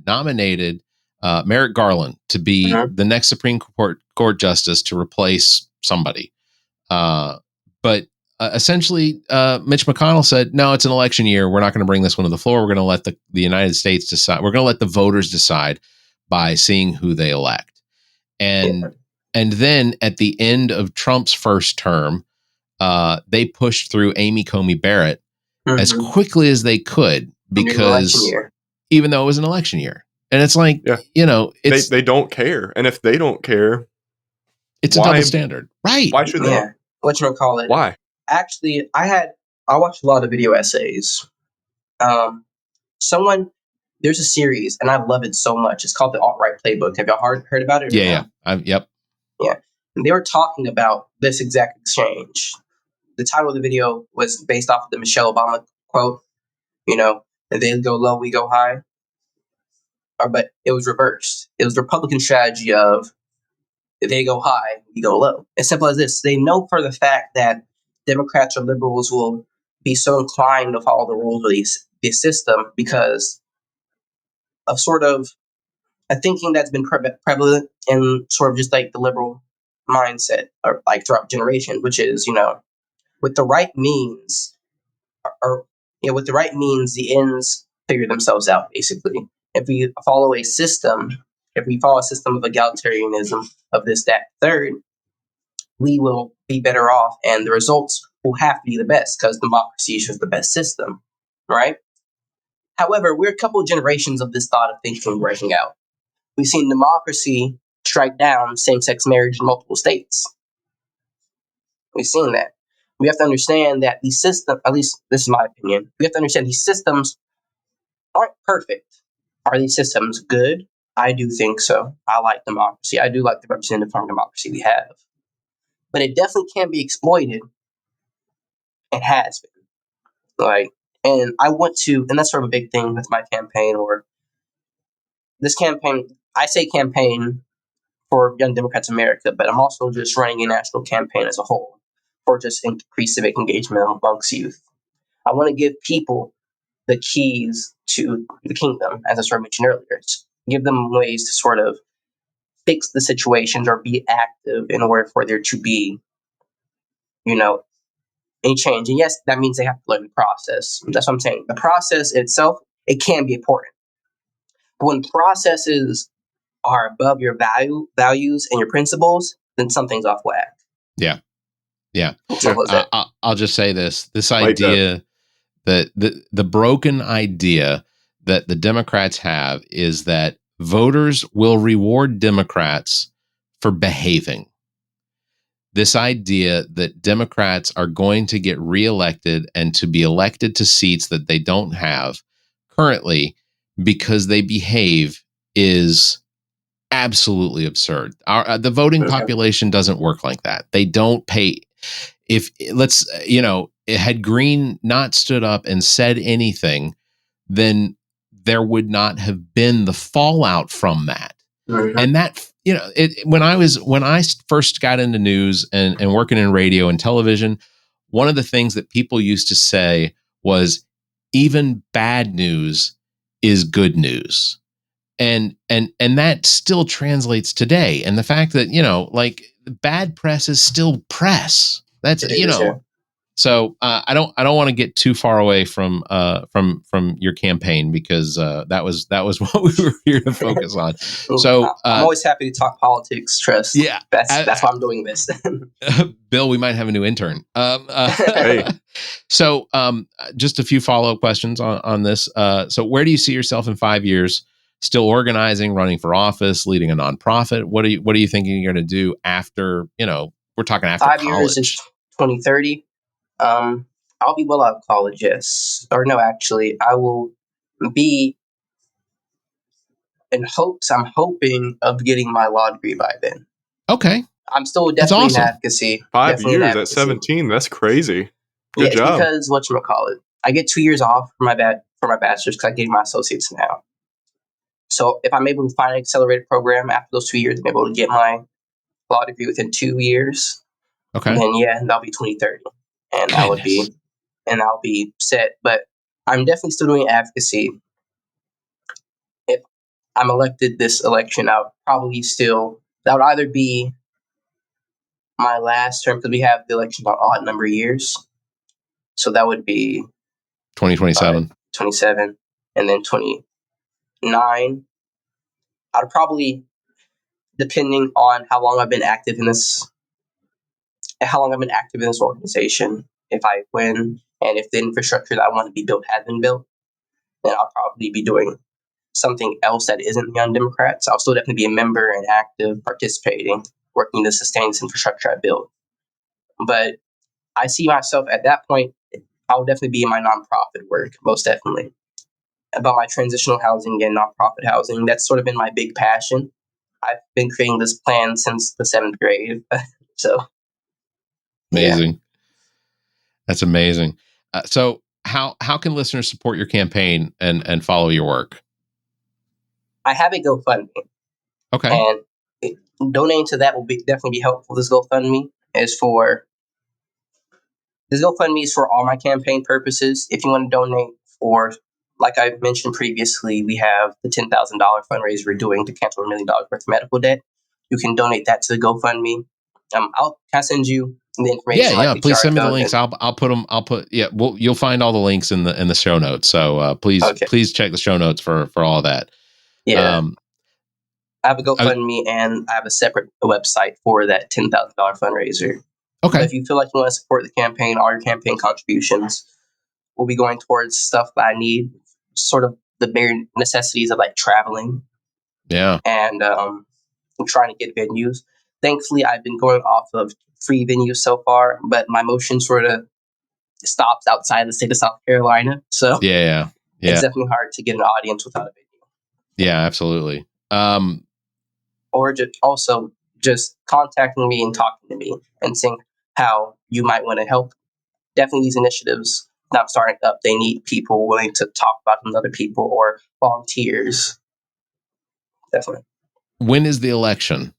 nominated Merrick Garland to be the next Supreme Court justice to replace somebody. But essentially, Mitch McConnell said, no, it's an election year. We're not going to bring this one to the floor. We're going to let the United States decide. We're going to let the voters decide by seeing who they elect. And then at the end of Trump's first term, they pushed through Amy Coney Barrett as quickly as they could, because even though it was an election year. And it's like, they don't care. And if they don't care, it's a double standard. Right. Why should they? Whatchamacallit? Why? Actually, I watched a lot of video essays. There's a series, and I love it so much. It's called the Alt-Right Playbook. Have y'all heard about it? Yeah. Yep. Yeah. And they were talking about this exact exchange. The title of the video was based off of the Michelle Obama quote, and they go low, we go high. But it was reversed. It was the Republican strategy of they go high, we go low. As simple as this. They know for the fact that Democrats or liberals will be so inclined to follow the rules of the system because of sort of a thinking that's been prevalent in sort of just like the liberal mindset or like throughout generations, which is, with the right means, with the right means, the ends figure themselves out. Basically, if we follow a system, of egalitarianism of this, that, third, we will be better off, and the results will have to be the best because democracy is just the best system, right? However, we're a couple of generations of this thought of thinking breaking out. We've seen democracy strike down same-sex marriage in multiple states. We've seen that. We have to understand that these systems, at least this is my opinion, we have to understand these systems aren't perfect. Are these systems good? I do think so. I like democracy. I do like the representative form of democracy we have. But it definitely can be exploited and has been. And I want to, and that's sort of a big thing with my campaign, or this campaign, I say campaign for Young Democrats America, but I'm also just running a national campaign as a whole for just increased civic engagement amongst youth. I want to give people the keys to the kingdom, as I sort of mentioned earlier. Give them ways to sort of fix the situations or be active in order for there to be, a change. And yes, that means they have to learn the process. That's what I'm saying. The process itself, it can be important. But when processes are above your values and your principles, then something's off whack. Yeah. Simple as that. I'll just say this Like idea that the broken idea that the Democrats have is that voters will reward Democrats for behaving. This idea that Democrats are going to get reelected and to be elected to seats that they don't have currently because they behave is absolutely absurd. The voting population doesn't work like that. They don't pay. If had Green not stood up and said anything, then there would not have been the fallout from that. Mhm. And that, when I first got into news and working in radio and television, one of the things that people used to say was even bad news is good news. And that still translates today. And the fact that, bad press is still press. That's, Yeah. So I don't want to get too far away from your campaign because that was what we were here to focus on. So I'm always happy to talk politics. Trust. Yeah, that's why I'm doing this. Bill, we might have a new intern. Hey. So just a few follow-up questions on this. So where do you see yourself in 5 years? Still organizing, running for office, leading a nonprofit? What are you thinking you're going to do after? We're talking after 5 college. years is 2030. I'll be well out of college, yes. Or no, actually, I will be in hopes. I'm hoping of getting my law degree by then. Okay. I'm still That's definitely awesome. in advocacy. 5 Definitely in years at advocacy. 17. That's crazy. Good It's job. because whatchamacallit, I get 2 years off for my bachelor's because I get my associates now. So if I'm able to find an accelerated program after those 2 years, I'm able to get my law degree within 2 years. Okay. Then that'll be 2030, and I'll be set. But I'm definitely still doing advocacy. If I'm elected this election, I'll probably that would either be my last term because we have the elections on odd number of years. So that would be 2027. 27, and then 29. I'd probably, depending on how long I've been active in this organization, if I win and if the infrastructure that I want to be built has been built, then I'll probably be doing something else that isn't the Young Democrats. I'll still definitely be a member and active, participating, working to sustain this infrastructure I built. But I see myself at that point, I'll definitely be in my nonprofit work, most definitely. About my transitional housing and nonprofit housing, that's sort of been my big passion. I've been creating this plan since the 7th grade. So, Amazing. Yeah. That's amazing. So how can listeners support your campaign and follow your work? I have a GoFundMe. Okay. And donating to that will definitely be helpful. This GoFundMe is for all my campaign purposes. If you want to donate for, like I mentioned previously, we have the $10,000 fundraiser we're doing to cancel $1 million worth of medical debt. You can donate that to the GoFundMe. I'll send you the information. Yeah. the Please QR send me the code, links. and- I'll put them. Well, you'll find all the links in the show notes. So please check the show notes for all that. Yeah. I have a I- GoFundMe and I have a separate website for that $10,000 fundraiser. But Okay. if you feel like you want to support the campaign, all your campaign contributions will be going towards stuff that I need, sort of the bare necessities of like traveling Yeah. and trying to get venues. Thankfully, I've been going off of free venues so far, but my motion sort of stops outside the state of South Carolina. So Yeah. it's definitely hard to get an audience without a venue. Yeah. Absolutely. Or just contacting me and talking to me and seeing how you might want to help. Definitely these initiatives not starting up, they need people willing to talk about them with other people or volunteers. Definitely. When is the election?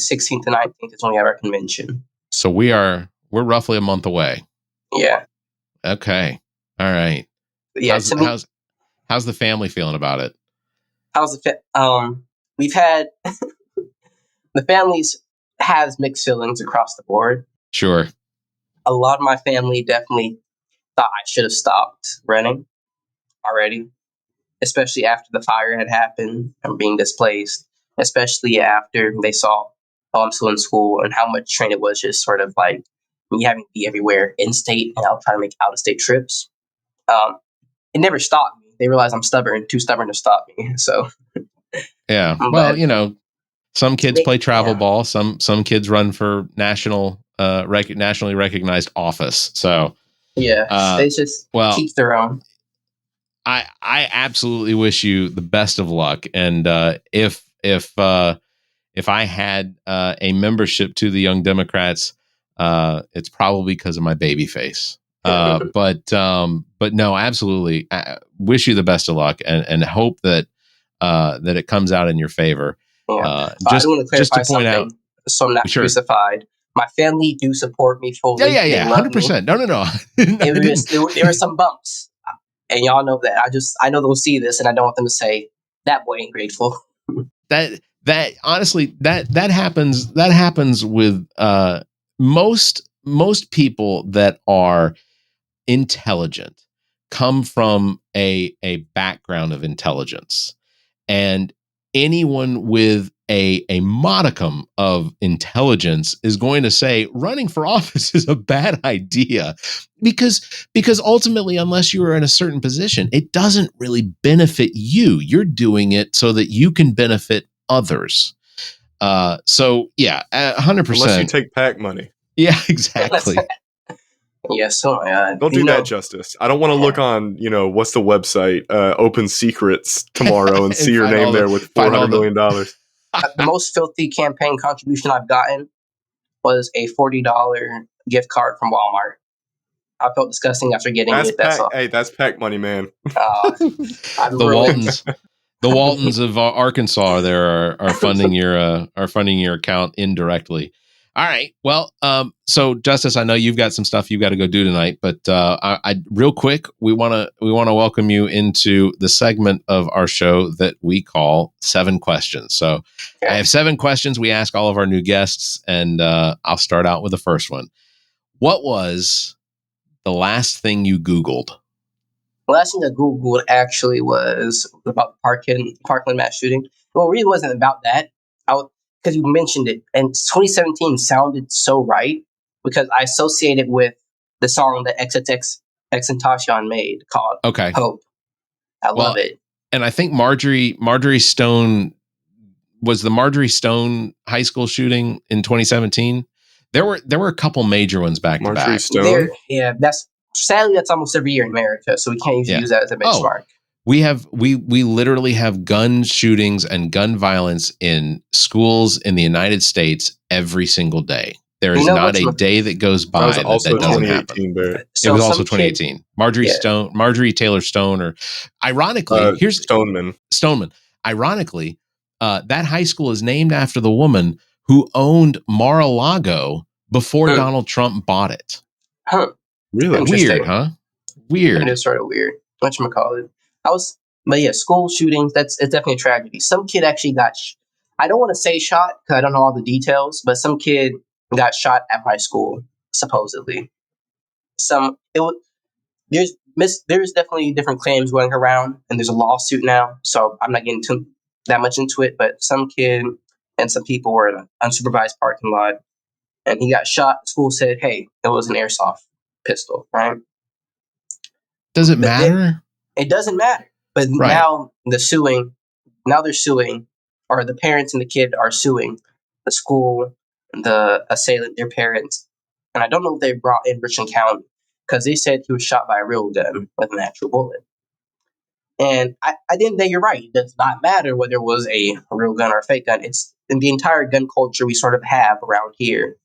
16th and 19th is when we have our convention. So we're roughly a month away. Yeah. Okay. All right. Yeah. How's the family feeling about it? We've had the families has mixed feelings across the board. Sure. A lot of my family definitely thought I should have stopped running already, especially after the fire had happened and being displaced, especially after they saw I'm still in school and how much train it was just sort of like me having to be everywhere in state and I'll try to make out of state trips. It never stopped me. They realized I'm too stubborn to stop me. So yeah. Well, some kids play travel ball. Some kids run for nationally recognized office. So they just teach their own. I absolutely wish you the best of luck. And if I had a membership to the Young Democrats, it's probably because of my baby face. But no, absolutely. I wish you the best of luck and hope that it comes out in your favor. Yeah. I want to clarify something out, so I'm not crucified. My family do support me fully. Yeah, 100%. No. There were some bumps, and y'all know that. I know they'll see this, and I don't want them to say that boy ain't grateful. That honestly, that happens. That happens with most people that are intelligent come from a background of intelligence, and anyone with a modicum of intelligence is going to say running for office is a bad idea because ultimately, unless you are in a certain position, it doesn't really benefit you. You're doing it so that you can benefit others. So yeah, 100%. Unless you take PAC money. Yeah, exactly. Yes. Oh my God. Don't do that justice. I don't want to look on, what's the website, Open Secrets tomorrow and see your name there with $400 million. The most filthy campaign contribution I've gotten was a $40 gift card from Walmart. I felt disgusting after getting it. That's all. Hey, that's PAC money, man. The Waltons of Arkansas there are funding your account indirectly. All right. Well, so Justice, I know you've got some stuff you've got to go do tonight, but I real quick, we want to welcome you into the segment of our show that we call 7 Questions. So I have 7 questions we ask all of our new guests, and I'll start out with the first one. What was the last thing you Googled? The last thing I Googled actually was about Parkland mass shooting. Well, it really wasn't about that. Because you mentioned it, and 2017 sounded so right because I associate it with the song that XXXTentacion made called Hope. I love it. And I think Marjorie Stone was the Marjorie Stone high school shooting in 2017. There were a couple major ones back to back. Stone? Sadly, that's almost every year in America, so we can't usually use that as a benchmark. We literally have gun shootings and gun violence in schools in the United States every single day. There is not a day that goes by that doesn't happen. So it was also 2018. Marjorie Taylor Stone, or ironically, here's Stoneman. Ironically, that high school is named after the woman who owned Mar-a-Lago before Donald Trump bought it. Huh. Really weird, huh? Weird. It is sort of weird. Whatchamacallit. But yeah, school shootings, it's definitely a tragedy. Some kid actually got, I don't want to say shot because I don't know all the details, but some kid got shot at my school, supposedly. There's definitely different claims going around, and there's a lawsuit now. So I'm not getting that much into it. But some kid and some people were in an unsupervised parking lot, and he got shot. The school said, "Hey, it was an airsoft pistol." Right? Does it But matter? It doesn't matter. But Right. now they're suing, or the parents and the kid are suing the school, the assailant, their parents. And I don't know if they brought in Richland County because they said he was shot by a real gun with an actual bullet. And I didn't think you're right. It does not matter whether it was a real gun or a fake gun. It's in the entire gun culture we sort of have around here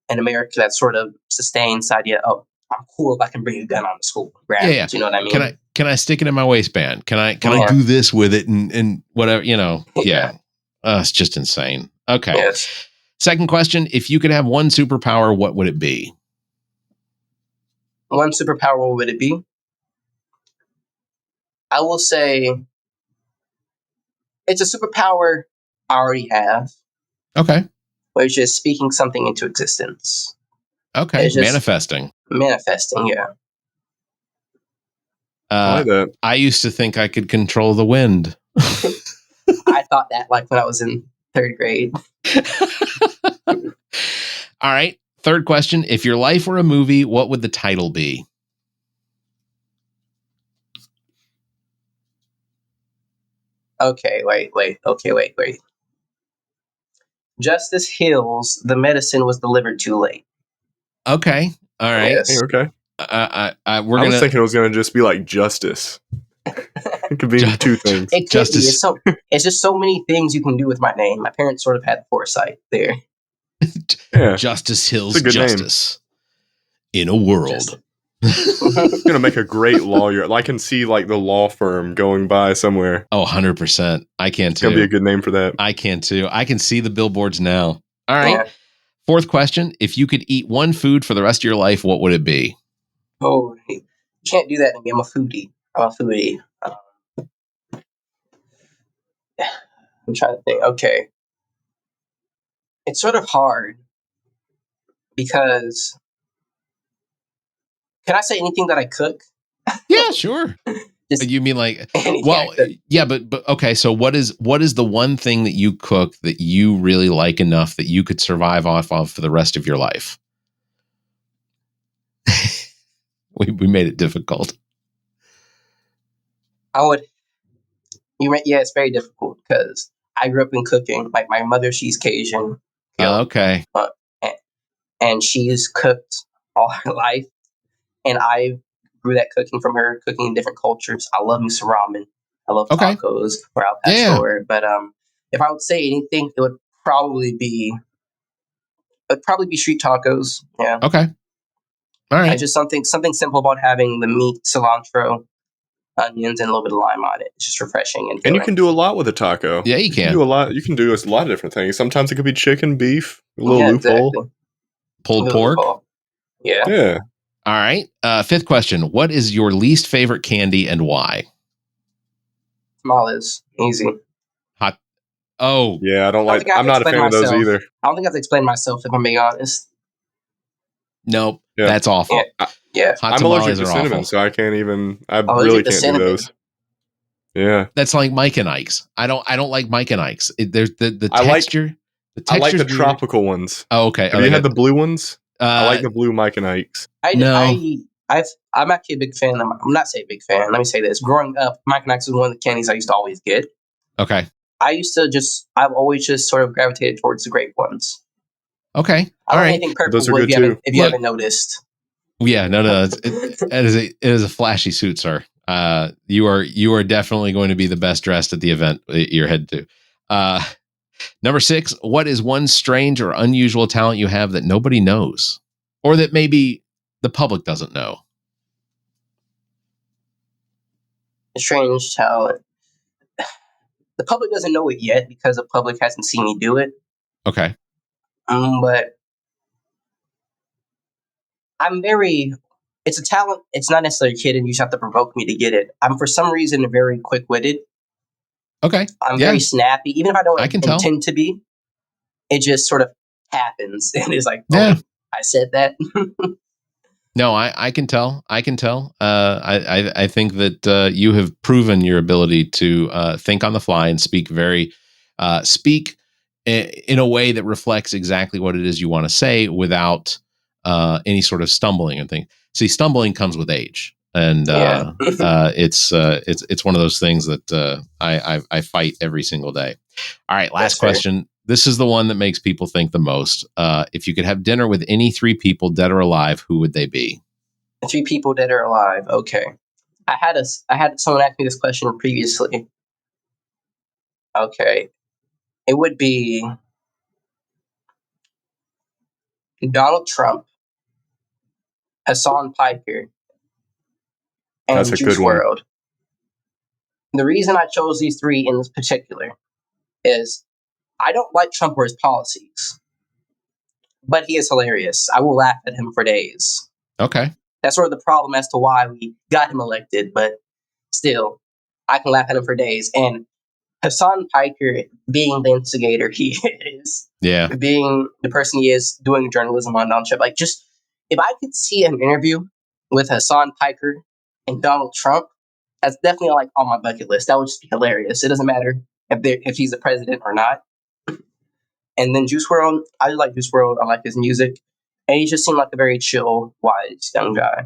in America that sort of sustains the idea, oh, I'm cool if I can bring a gun on the school grounds. Yeah. You know what I mean? Can I stick it in my waistband? Can I Yeah. do this with it and whatever, you know? Yeah. Yeah. It's just insane. Okay. Yes. Second question, if you could have one superpower, what would it be? One superpower, what would it be? I will say it's a superpower I already have, Okay. which is speaking something into existence. Okay. It's just Manifesting. Manifesting, yeah. I like that. I used to think I could control the wind. I thought that like when I was in third grade. All right. Third question. If your life were a movie, what would the title be? Okay, wait. Justice Hills, the medicine was delivered too late. Okay. All right. Yes. Hey, okay. We're I was gonna. thinking it was going to just be like justice. It could be two things. It could Justice. be. It's just so many things you can do with my name. My parents sort of had the foresight there. Yeah. Justice Hills It's a good name. Justice in a world. It's going to make a great lawyer. I can see like the law firm going by somewhere. Oh, 100%. I can It's going to be a too. good name for that. I can too. I can see the billboards now. All right. Yeah. Fourth question. If you could eat one food for the rest of your life, what would it be? Oh, you can't do that to me. I'm a foodie. I'm trying to think. Okay. It's sort of hard because can I say anything that I cook? Yeah, sure. Just You mean like, anything well, I cook. yeah, but okay. So what is the one thing that you cook that you really like enough that you could survive off of for the rest of your life? we made it difficult. Yeah, it's very difficult because I grew up in cooking. Like my mother, she's Cajun. Okay. and- and she's cooked all her life. And I grew that cooking from her, cooking in different cultures. I love me some ramen. I love Okay. tacos or al Yeah. pastor. But if I would say anything, it would probably be street tacos. Yeah, Okay. All right. just something simple about having the meat, cilantro, onions, and a little bit of lime on it. It's just refreshing and And filling. you can do a lot with a taco. Yeah, you can. do a lot. You can do a lot of different things. Sometimes it could be chicken, beef, a little Yeah, loophole. exactly. Pulled Little pork. loophole. Yeah. Yeah. All right. Fifth question. What is your least favorite candy and why? Tamales. Easy. Hot. Oh, Yeah, I don't I like. think I have I'm to not a explain fan of those myself. either. I don't think I have to explain myself if I'm being honest. no. Yeah. That's awful. Yeah. Yeah. Hot I'm allergic tamales to are cinnamon, awful. so I can't even. I Allergic really to can't do cinnamon. those. Yeah, That's like Mike and Ike's. I don't like Mike and Ike's. There's the I like- texture. The I like texture's the weird. tropical ones. Oh, okay. Have you had the blue ones? I like the. the blue Mike and Ike's. No. I'm actually a big fan. I'm not say a big fan. Let me say this. Growing up, Mike and Ike's was one of the candies I used to always get. Okay. I've always just sort of gravitated towards the grape ones. Okay. I All don't like right. anything purple Those are good if you Look. haven't noticed. Yeah. No. It is a flashy suit, sir. You are definitely going to be the best dressed at the event you're headed to. Number 6. What is one strange or unusual talent you have that nobody knows, or that maybe the public doesn't know? A strange talent. The public doesn't know it yet because the public hasn't seen me do it. Okay. But I'm very. It's a talent. It's not necessarily a kid, and you just have to provoke me to get it. I'm for some reason very quick witted. Okay. I'm Yeah. very snappy, even if I don't I can tell. intend to be. It just sort of happens, and it's like, Yeah. I said that. No, I can tell. I can tell. I think that you have proven your ability to think on the fly and speak in a way that reflects exactly what it is you want to say without any sort of stumbling and things. See, stumbling comes with age, and Yeah. it's one of those things that I fight every single day. All right, last Yes, sir. question. This is the one that makes people think the most. If you could have dinner with any three people, dead or alive, who would they be? 3 people that are alive. Okay. I had someone ask me this question previously. Okay. It would be Donald Trump, Hassan Piker, That's and a Juice good one. WRLD. The reason I chose these 3 in this particular is I don't like Trump or his policies, but he is hilarious. I will laugh at him for days. Okay. That's sort of the problem as to why we got him elected, but still, I can laugh at him for days. And Hassan Piker, being the instigator he is, Yeah. being the person he is, doing journalism on Donald Trump, like, just if I could see an interview with Hassan Piker and Donald Trump, that's definitely like on my bucket list. That would just be hilarious. It doesn't matter if he's the president or not. And then Juice WRLD, I like Juice WRLD. I like his music, and he just seemed like a very chill, wise young guy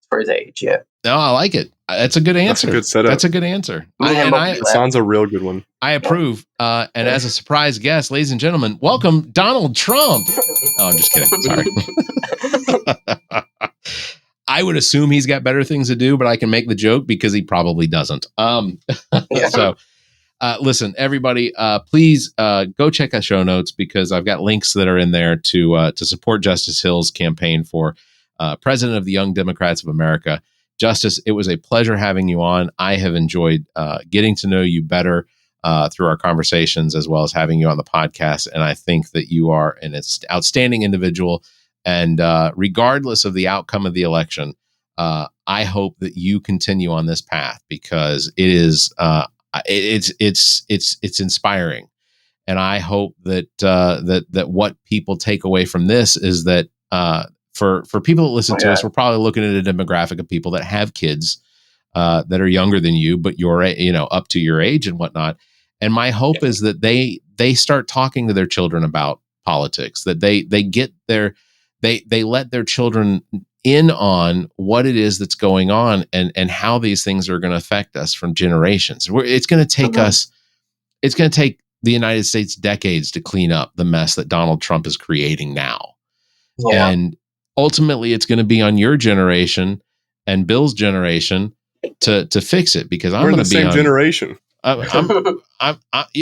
for his age. Yeah, No, I like it. That's a good answer. That's a good setup. That's a good answer. Me and him both do that. Sounds a real good one. I approve. And as a surprise guest, ladies and gentlemen, welcome Donald Trump. Oh, I'm just kidding. Sorry. I would assume he's got better things to do, but I can make the joke because he probably doesn't. Yeah. So, listen, everybody, please go check our show notes because I've got links that are in there to support Justice Hill's campaign for President of the Young Democrats of America. Justice, it was a pleasure having you on. I have enjoyed getting to know you better through our conversations as well as having you on the podcast. And I think that you are an outstanding individual. And regardless of the outcome of the election, I hope that you continue on this path because it is it's inspiring. And I hope that that what people take away from this is that for people that listen to us, we're probably looking at a demographic of people that have kids that are younger than you, but you're up to your age and whatnot. And my hope is that they start talking to their children about politics, that they let their children in on what it is that's going on and how these things are going to affect us from generations. It's going to take it's going to take the United States decades to clean up the mess that Donald Trump is creating now. Yeah. And ultimately it's going to be on your generation and Bill's generation to fix it because I'm We're in going the to be same on generation.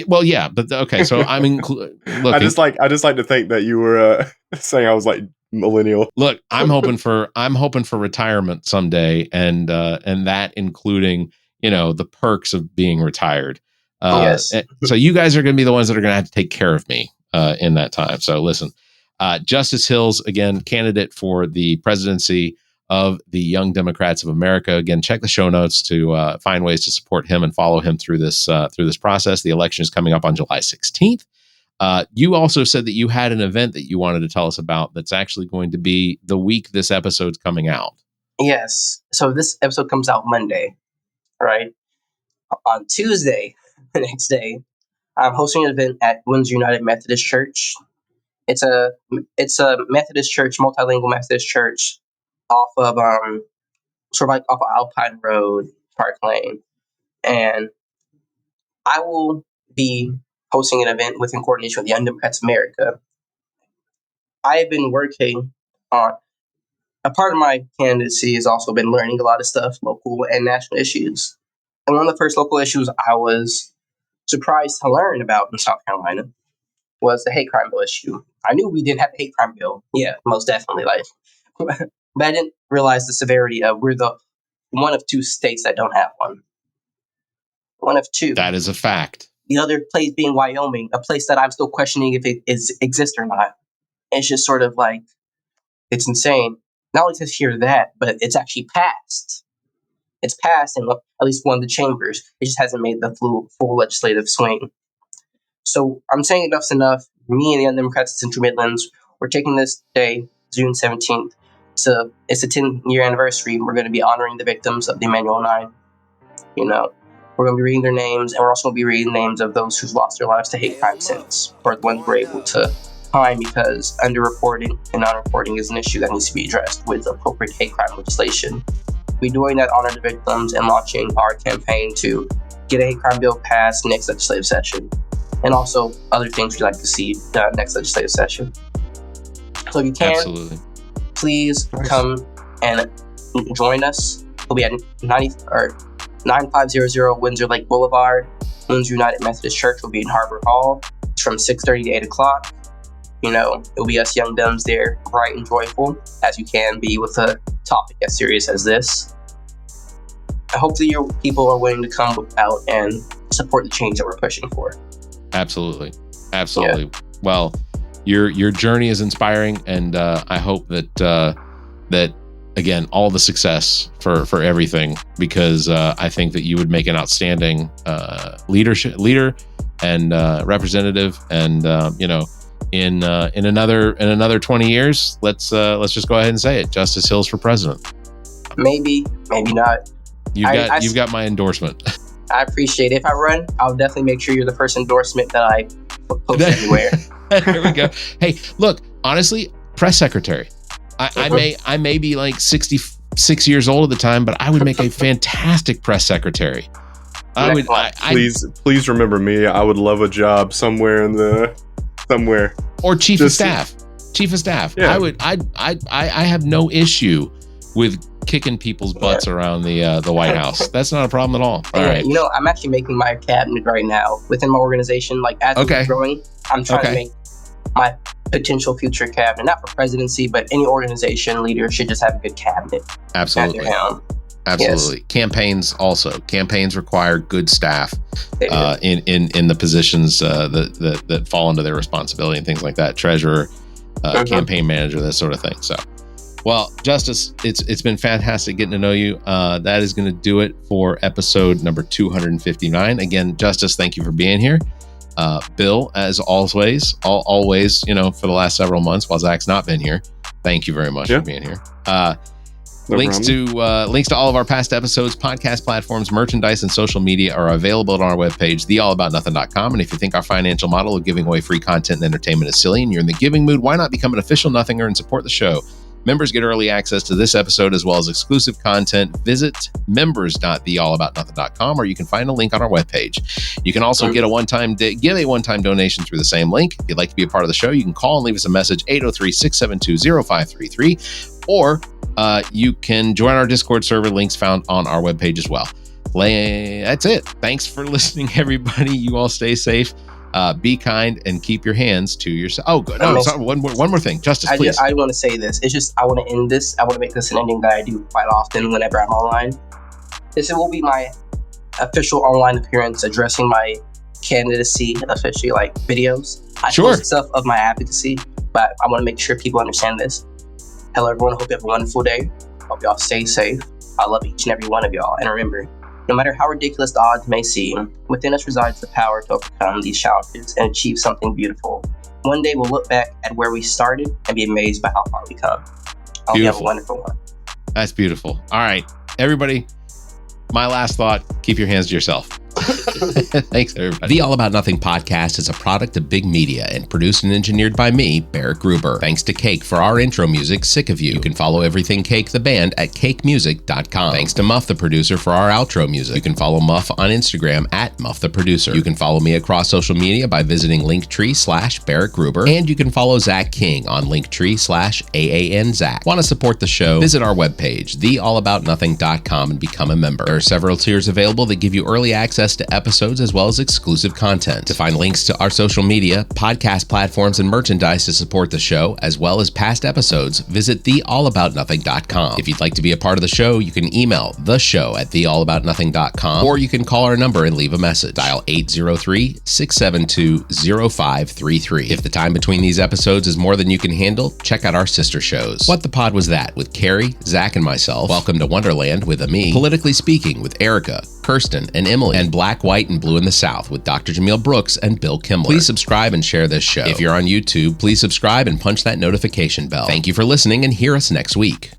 Well, yeah, but okay. So I'm look, I just like to think that you were saying I was like millennial. Look, I'm hoping for retirement someday, and that including the perks of being retired. Yes. So you guys are going to be the ones that are going to have to take care of me in that time. So listen, Justice Hills, again, candidate for the presidency of the Young Democrats of America. Again, check the show notes to find ways to support him and follow him through this process. The election is coming up on July 16th. You also said that you had an event that you wanted to tell us about that's actually going to be the week this episode's coming out. Yes. So this episode comes out Monday, right? On Tuesday, the next day, I'm hosting an event at Windsor United Methodist Church. It's a Methodist church, multilingual Methodist church, off of sort of like off of Alpine Road, Park Lane, and I will be hosting an event in coordination with Young Democrats of America. I have been working on a part of my candidacy has also been learning a lot of stuff, local and national issues. And one of the first local issues I was surprised to learn about in South Carolina was the hate crime bill issue. I knew we didn't have a hate crime bill. Yeah, most definitely. But I didn't realize the severity of we're the one of 2 states that don't have one. One of 2. That is a fact. The other place being Wyoming, a place that I'm still questioning if it exists or not. It's just sort of like, it's insane. Not only to hear that, but it's actually passed. It's passed in at least one of the chambers. It just hasn't made the full legislative swing. So I'm saying enough's enough. me and the Young Democrats of Central Midlands, we're taking this day, June 17th. It's a 10-year anniversary. We're going to be honoring the victims of the Emanuel 9. You know, we're going to be reading their names, and we're also going to be reading names of those who've lost their lives to hate crime since, or the ones we're able to find, because underreporting and non-reporting is an issue that needs to be addressed with appropriate hate crime legislation. We're doing that, honor the victims, and launching our campaign to get a hate crime bill passed next legislative session, and also other things we'd like to see next legislative session. So if you can, Absolutely. please come and join us. We'll be at 9500 Windsor Lake Boulevard. Windsor United Methodist Church will be in Harbor Hall. It's from 6:30 to 8 o'clock. You know, it'll be us young Dems there, bright and joyful, as you can be with a topic as serious as this. Hopefully your people are willing to come out and support the change that we're pushing for. Absolutely. Yeah. Well, your journey is inspiring, and I hope that again, all the success for everything, because I think that you would make an outstanding leader and representative, and in another 20 years, let's just go ahead and say it: Justice Hills for president. Maybe not. You've got my endorsement. I appreciate it. If I run, I'll definitely make sure you're the first endorsement that I post everywhere. There we go. Hey, look, honestly, press secretary. I may be like 66 years old at the time, but I would make a fantastic press secretary. Please remember me. I would love a job somewhere. Or chief of staff. Yeah. I have no issue with kicking people's butts around the White House. That's not a problem at all. All right. You know, I'm actually making my cabinet right now within my organization. Like, as we're growing, I'm trying to make my potential future cabinet, not for presidency, but any organization leader should just have a good cabinet. Absolutely. At their helm. Absolutely. Yes. Campaigns require good staff in the positions that fall into their responsibility and things like that. Treasurer, campaign manager, that sort of thing. So, well, Justice, it's been fantastic getting to know you. That is going to do it for episode number 259. Again, Justice, thank you for being here. Bill, as always, for the last several months while Zach's not been here, thank you very much for being here. Links to all of our past episodes, podcast platforms, merchandise, and social media are available on our webpage, theallaboutnothing.com. And if you think our financial model of giving away free content and entertainment is silly and you're in the giving mood, why not become an official Nothinger and support the show? Members get early access to this episode as well as exclusive content. Visit members.theallaboutnothing.com, or you can find a link on our webpage. You can also give a one-time donation through the same link. If you'd like to be a part of the show, you can call and leave us a message, 803-672-0533, or you can join our Discord server, links found on our webpage as well. That's it. Thanks for listening, everybody. You all stay safe. Be kind and keep your hands to yourself. Oh, good. No, sorry, one more thing. Justice, please. I want to say this. It's just, I want to end this. I want to make this an ending that I do quite often whenever I'm online. This will be my official online appearance addressing my candidacy, officially, like videos. I post stuff of my advocacy, but I want to make sure people understand this. Hello, everyone. Hope you have a wonderful day. Hope y'all stay safe. I love each and every one of y'all. And remember, no matter how ridiculous the odds may seem, within us resides the power to overcome these challenges and achieve something beautiful. One day we'll look back at where we started and be amazed by how far we come. I hope you have a wonderful one. That's beautiful. All right, everybody, my last thought, keep your hands to yourself. Thanks, everybody. The All About Nothing podcast is a product of Big Media and produced and engineered by me, Barrett Gruber. Thanks to Cake for our intro music, Sick of You. You can follow Everything Cake, the band, at cakemusic.com. Thanks to Muff, the producer, for our outro music. You can follow Muff on Instagram at Muff the Producer. You can follow me across social media by visiting Linktree/Barrett Gruber. And you can follow Zach King on Linktree/AANZach. Want to support the show? Visit our webpage, theallaboutnothing.com, and become a member. There are several tiers available that give you early access to episodes as well as exclusive content. To find links to our social media, podcast platforms, and merchandise to support the show, as well as past episodes, visit theallaboutnothing.com. If you'd like to be a part of the show, you can email theshow@theallaboutnothing.com, or you can call our number and leave a message. Dial 803-672-0533. If the time between these episodes is more than you can handle, check out our sister shows. What the Pod Was That with Carrie, Zach, and myself. Welcome to Wonderland with Ami. Politically Speaking with Erica. Kirsten, and Emily, and Black, White, and Blue in the South with Dr. Jameel Brooks and Bill Kimmler. Please subscribe and share this show. If you're on YouTube, please subscribe and punch that notification bell. Thank you for listening, and hear us next week.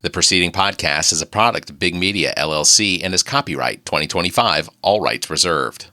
The preceding podcast is a product of Big Media, LLC, and is copyright 2025, all rights reserved.